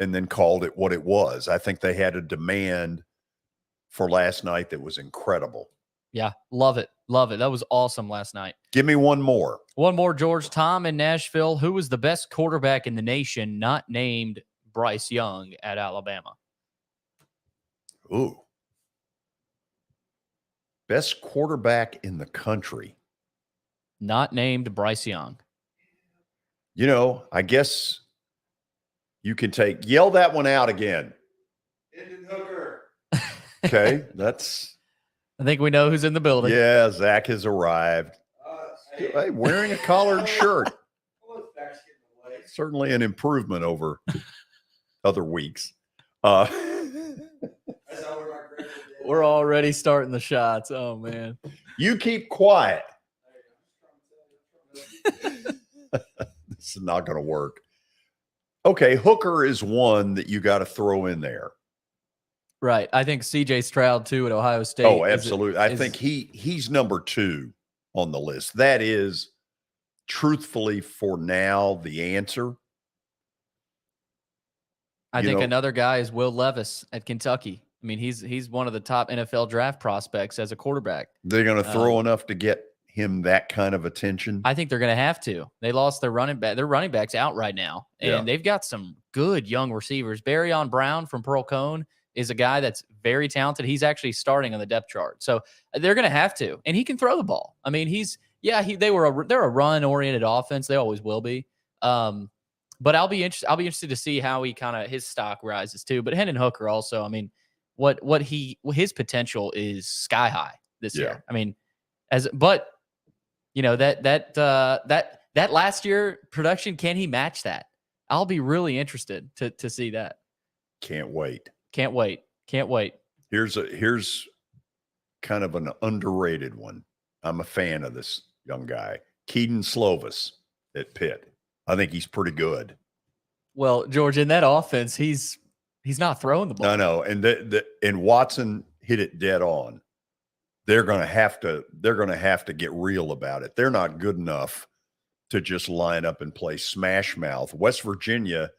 and then called it what it was. I think they had a demand for last night that was incredible. Yeah, love it. Love it. That was awesome last night. Give me one more. One more, George. Tom in Nashville. Who was the best quarterback in the nation not named Bryce Young at Alabama? Ooh. Best quarterback in the country. Not named Bryce Young. I guess you can yell that one out again. Hendon Hooker. Okay, I think we know who's in the building. Yeah, Zach has arrived. Hey, wearing a collared shirt. Certainly an improvement over other weeks. We're already starting the shots. Oh, man. You keep quiet. This is not going to work. Okay, Hooker is one that you got to throw in there. Right. I think C.J. Stroud, too, at Ohio State. Oh, absolutely. I think he's number 2 on the list. That is, truthfully, for now, the answer. I think another guy is Will Levis at Kentucky. I mean, he's one of the top NFL draft prospects as a quarterback. They're going to throw enough to get him that kind of attention. I think they're going to have to. They lost their running back. Their running back's out right now, and they've got some good young receivers. Barryon Brown from Pearl Cone is a guy that's very talented. He's actually starting on the depth chart, so they're going to have to. And he can throw the ball. I mean, they're a run-oriented offense. They always will be. But I'll be interested to see how his stock rises too. But Hendon Hooker also, I mean, his potential is sky high this year. I mean, that last year production, can he match that? I'll be really interested to see that. Can't wait. Here's kind of an underrated one. I'm a fan of this young guy, Keaton Slovis at Pitt. I think he's pretty good. Well, George, in that offense, he's not throwing the ball. No, and Watson hit it dead on. They're going to have to get real about it. They're not good enough to just line up and play smash mouth. West Virginia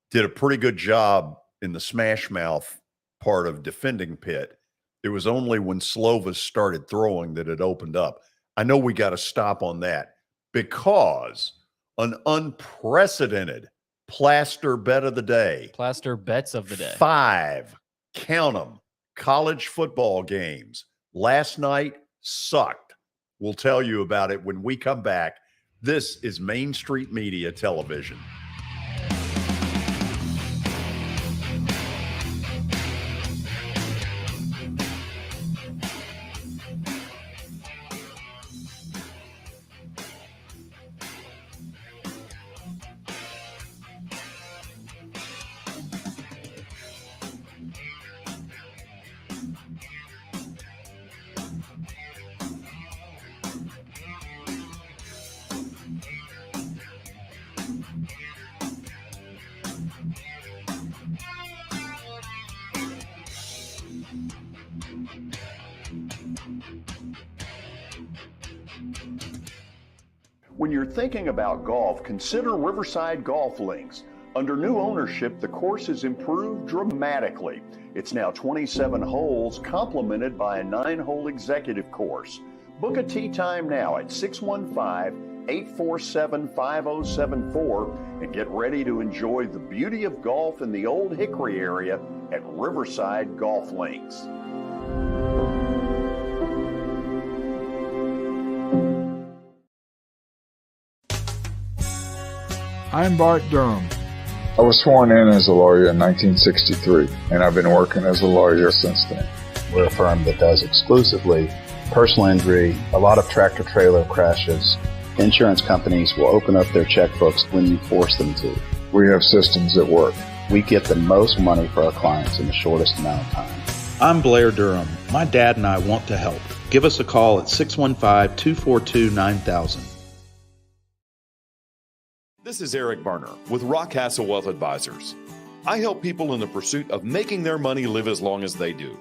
did a pretty good job in the smash mouth part of defending Pitt. It was only when Slovis started throwing that it opened up. I know we got to stop on that because an unprecedented Plaster bet of the day. Plaster bets of the day. 5, count them, college football games last night sucked. We'll tell you about it when we come back. This is Main Street Media Television. When you're thinking about golf, consider Riverside Golf Links. Under new ownership, the course has improved dramatically. It's now 27 holes, complemented by a 9-hole executive course. Book a tee time now at 615-847-5074 and get ready to enjoy the beauty of golf in the Old Hickory area at Riverside Golf Links. I'm Bart Durham. I was sworn in as a lawyer in 1963, and I've been working as a lawyer since then. We're a firm that does exclusively personal injury, a lot of tractor-trailer crashes. Insurance companies will open up their checkbooks when you force them to. We have systems that work. We get the most money for our clients in the shortest amount of time. I'm Blair Durham. My dad and I want to help. Give us a call at 615-242-9000. This is Eric Berner with Rockcastle Wealth Advisors. I help people in the pursuit of making their money live as long as they do.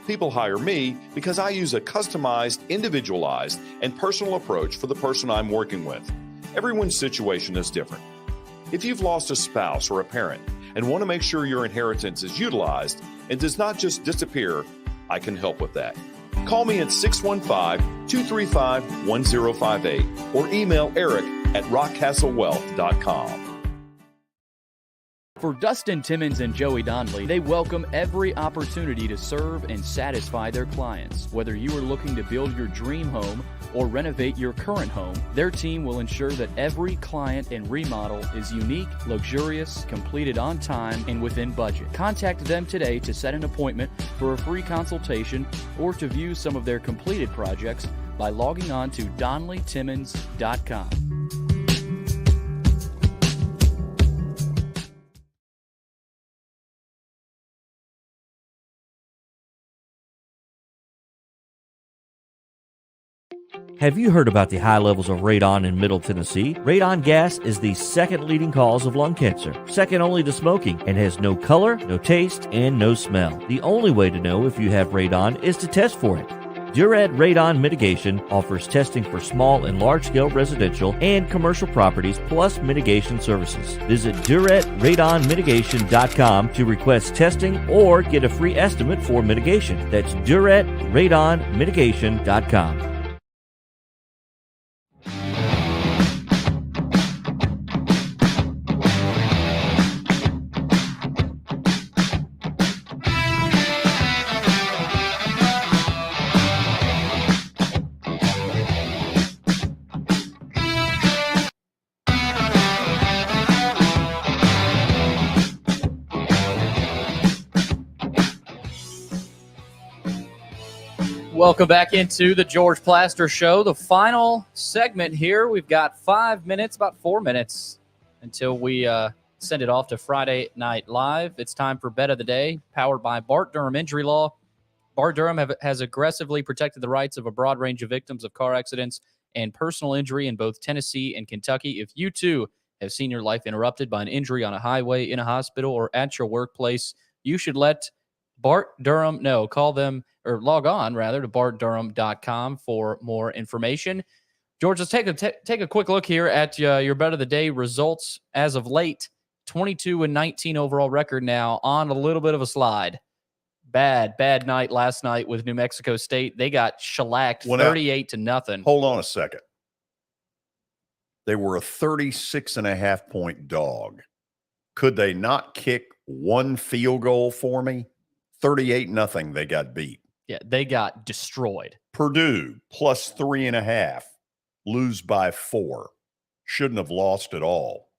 People hire me because I use a customized, individualized, and personal approach for the person I'm working with. Everyone's situation is different. If you've lost a spouse or a parent and want to make sure your inheritance is utilized and does not just disappear, I can help with that. Call me at 615-235-1058 or email eric@rockcastlewealth.com. For Dustin Timmons and Joey Donnelly, they welcome every opportunity to serve and satisfy their clients. Whether you are looking to build your dream home or renovate your current home, their team will ensure that every client and remodel is unique, luxurious, completed on time, and within budget. Contact them today to set an appointment for a free consultation or to view some of their completed projects by logging on to DonnellyTimmons.com. Have you heard about the high levels of radon in Middle Tennessee? Radon gas is the second leading cause of lung cancer, second only to smoking, and has no color, no taste, and no smell. The only way to know if you have radon is to test for it. Duret Radon Mitigation offers testing for small and large-scale residential and commercial properties, plus mitigation services. Visit DuretRadonMitigation.com to request testing or get a free estimate for mitigation. That's DuretRadonMitigation.com. Welcome back into the George Plaster Show. The final segment here. We've got 5 minutes, about 4 minutes until we send it off to Friday Night Live. It's time for Bet of the Day, powered by Bart Durham Injury Law. Bart Durham has aggressively protected the rights of a broad range of victims of car accidents and personal injury in both Tennessee and Kentucky. If you, too, have seen your life interrupted by an injury on a highway, in a hospital, or at your workplace, you should let Bart Durham know. Call them, or log on, rather, to bartdurham.com for more information. George, let's take a quick look here at your Bet of the Day results as of late. 22-19 overall record now, on a little bit of a slide. Bad night last night with New Mexico State. They got shellacked 38-0. Hold on a second. They were a 36.5-point dog. Could they not kick one field goal for me? 38-0, they got beat. Yeah, they got destroyed. Purdue, plus 3.5, lose by 4. Shouldn't have lost at all.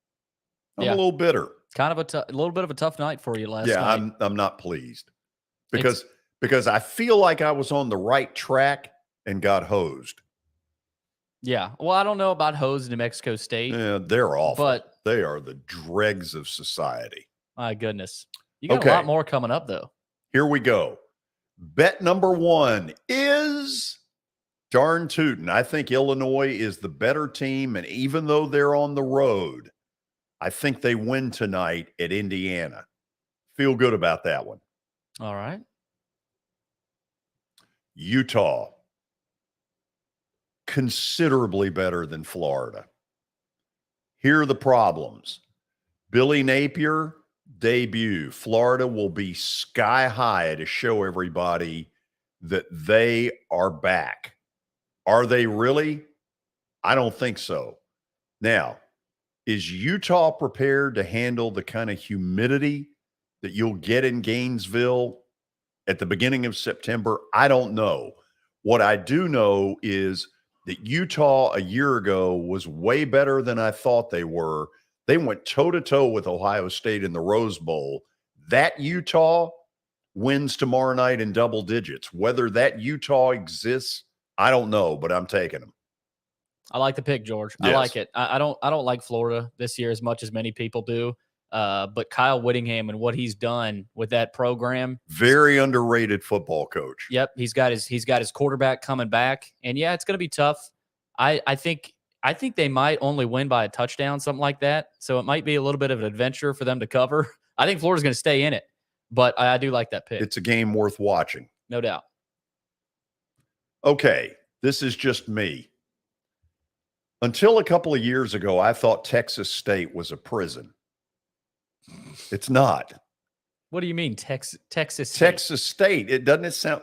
I'm a little bitter. Kind of a little bit of a tough night for you last night. Yeah, I'm not pleased. Because I feel like I was on the right track and got hosed. Yeah. Well, I don't know about hosed New Mexico State. Yeah, they're awful. But they are the dregs of society. My goodness. You got a lot more coming up, though. Here we go. Bet number 1 is darn tootin'. I think Illinois is the better team, and even though they're on the road, I think they win tonight at Indiana. Feel good about that one. All right. Utah, considerably better than Florida. Here are the problems. Billy Napier, debut. Florida will be sky high to show everybody that they are back. Are they really? I don't think so. Now, is Utah prepared to handle the kind of humidity that you'll get in Gainesville at the beginning of September? I don't know. What I do know is that Utah a year ago was way better than I thought they were. They went toe-to-toe with Ohio State in the Rose Bowl. That Utah wins tomorrow night in double digits. Whether that Utah exists, I don't know, but I'm taking them. I like the pick, George. Yes. I like it. I don't like Florida this year as much as many people do. But Kyle Whittingham and what he's done with that program, very underrated football coach. Yep, he's got his quarterback coming back, and yeah, it's going to be tough. I think they might only win by a touchdown, something like that. So it might be a little bit of an adventure for them to cover. I think Florida's going to stay in it, but I do like that pick. It's a game worth watching, no doubt. Okay, this is just me. Until a couple of years ago, I thought Texas State was a prison. It's not. What do you mean, Texas State? Texas State. Doesn't it sound?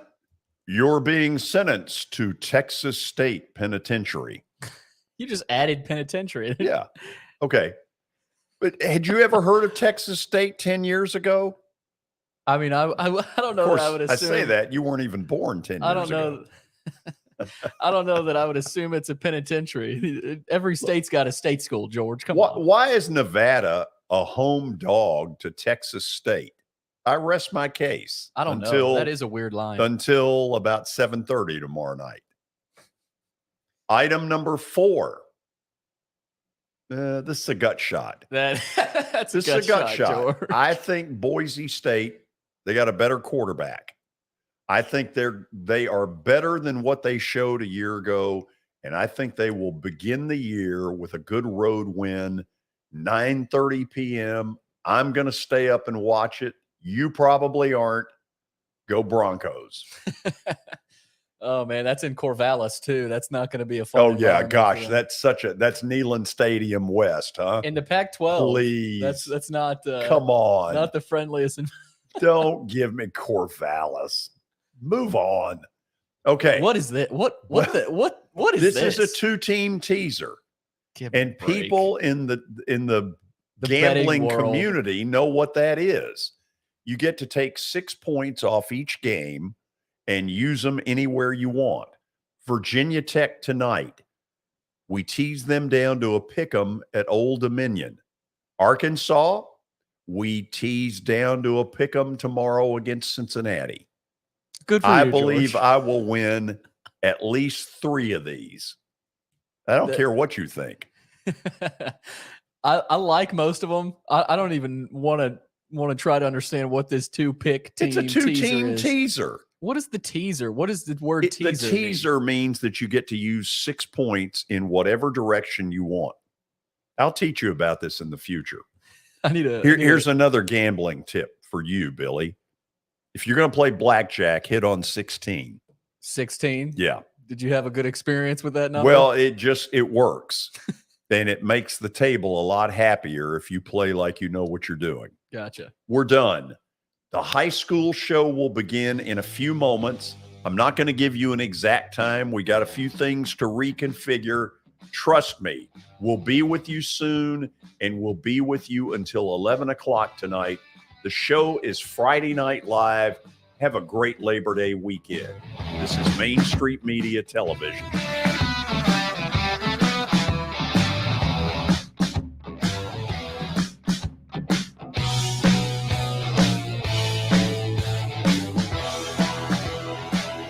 You're being sentenced to Texas State Penitentiary. You just added penitentiary. Yeah. Okay. But had you ever heard of Texas State 10 years ago? I mean, I don't know. Of course, that I would assume. I say that. You weren't even born 10 years ago. I don't know. I don't know that I would assume it's a penitentiary. Every state's got a state school, George. Come on. Why is Nevada a home dog to Texas State? I rest my case. I don't know. That is a weird line. Until about 7:30 tomorrow night. Item number 4. This is a gut shot. That's this is a gut shot. George. I think Boise State, they got a better quarterback. I think they are better than what they showed a year ago, and I think they will begin the year with a good road win, 9:30 p.m. I'm going to stay up and watch it. You probably aren't. Go Broncos. Oh, man, that's in Corvallis, too. That's not going to be a fun Oh, yeah, gosh, that's Neyland Stadium West, huh? In the Pac-12. Please. That's not come on. Not the friendliest. Don't give me Corvallis. Move on. Okay. What is that? What is this? This is a 2-team teaser. And people in the gambling community know what that is. You get to take 6 points off each game and use them anywhere you want. Virginia Tech tonight, we tease them down to a pick 'em at Old Dominion. Arkansas, we tease down to a pick 'em tomorrow against Cincinnati. Good for I you, believe George. I will win at least 3 of these. I don't care what you think. I like most of them. I don't even want to try to understand what this 2-pick team. It's a 2-team teaser. teaser. What is the teaser? What is the word teaser? The teaser means that you get to use 6 points in whatever direction you want. I'll teach you about this in the future. Here's another gambling tip for you, Billy. If you're going to play blackjack, hit on 16. 16? Yeah. Did you have a good experience with that number? Well, it works. And it makes the table a lot happier if you play like you know what you're doing. Gotcha. We're done. The high school show will begin in a few moments. I'm not going to give you an exact time. We got a few things to reconfigure. Trust me, we'll be with you soon, and we'll be with you until 11 o'clock tonight. The show is Friday Night Live. Have a great Labor Day weekend. This is Main Street Media Television.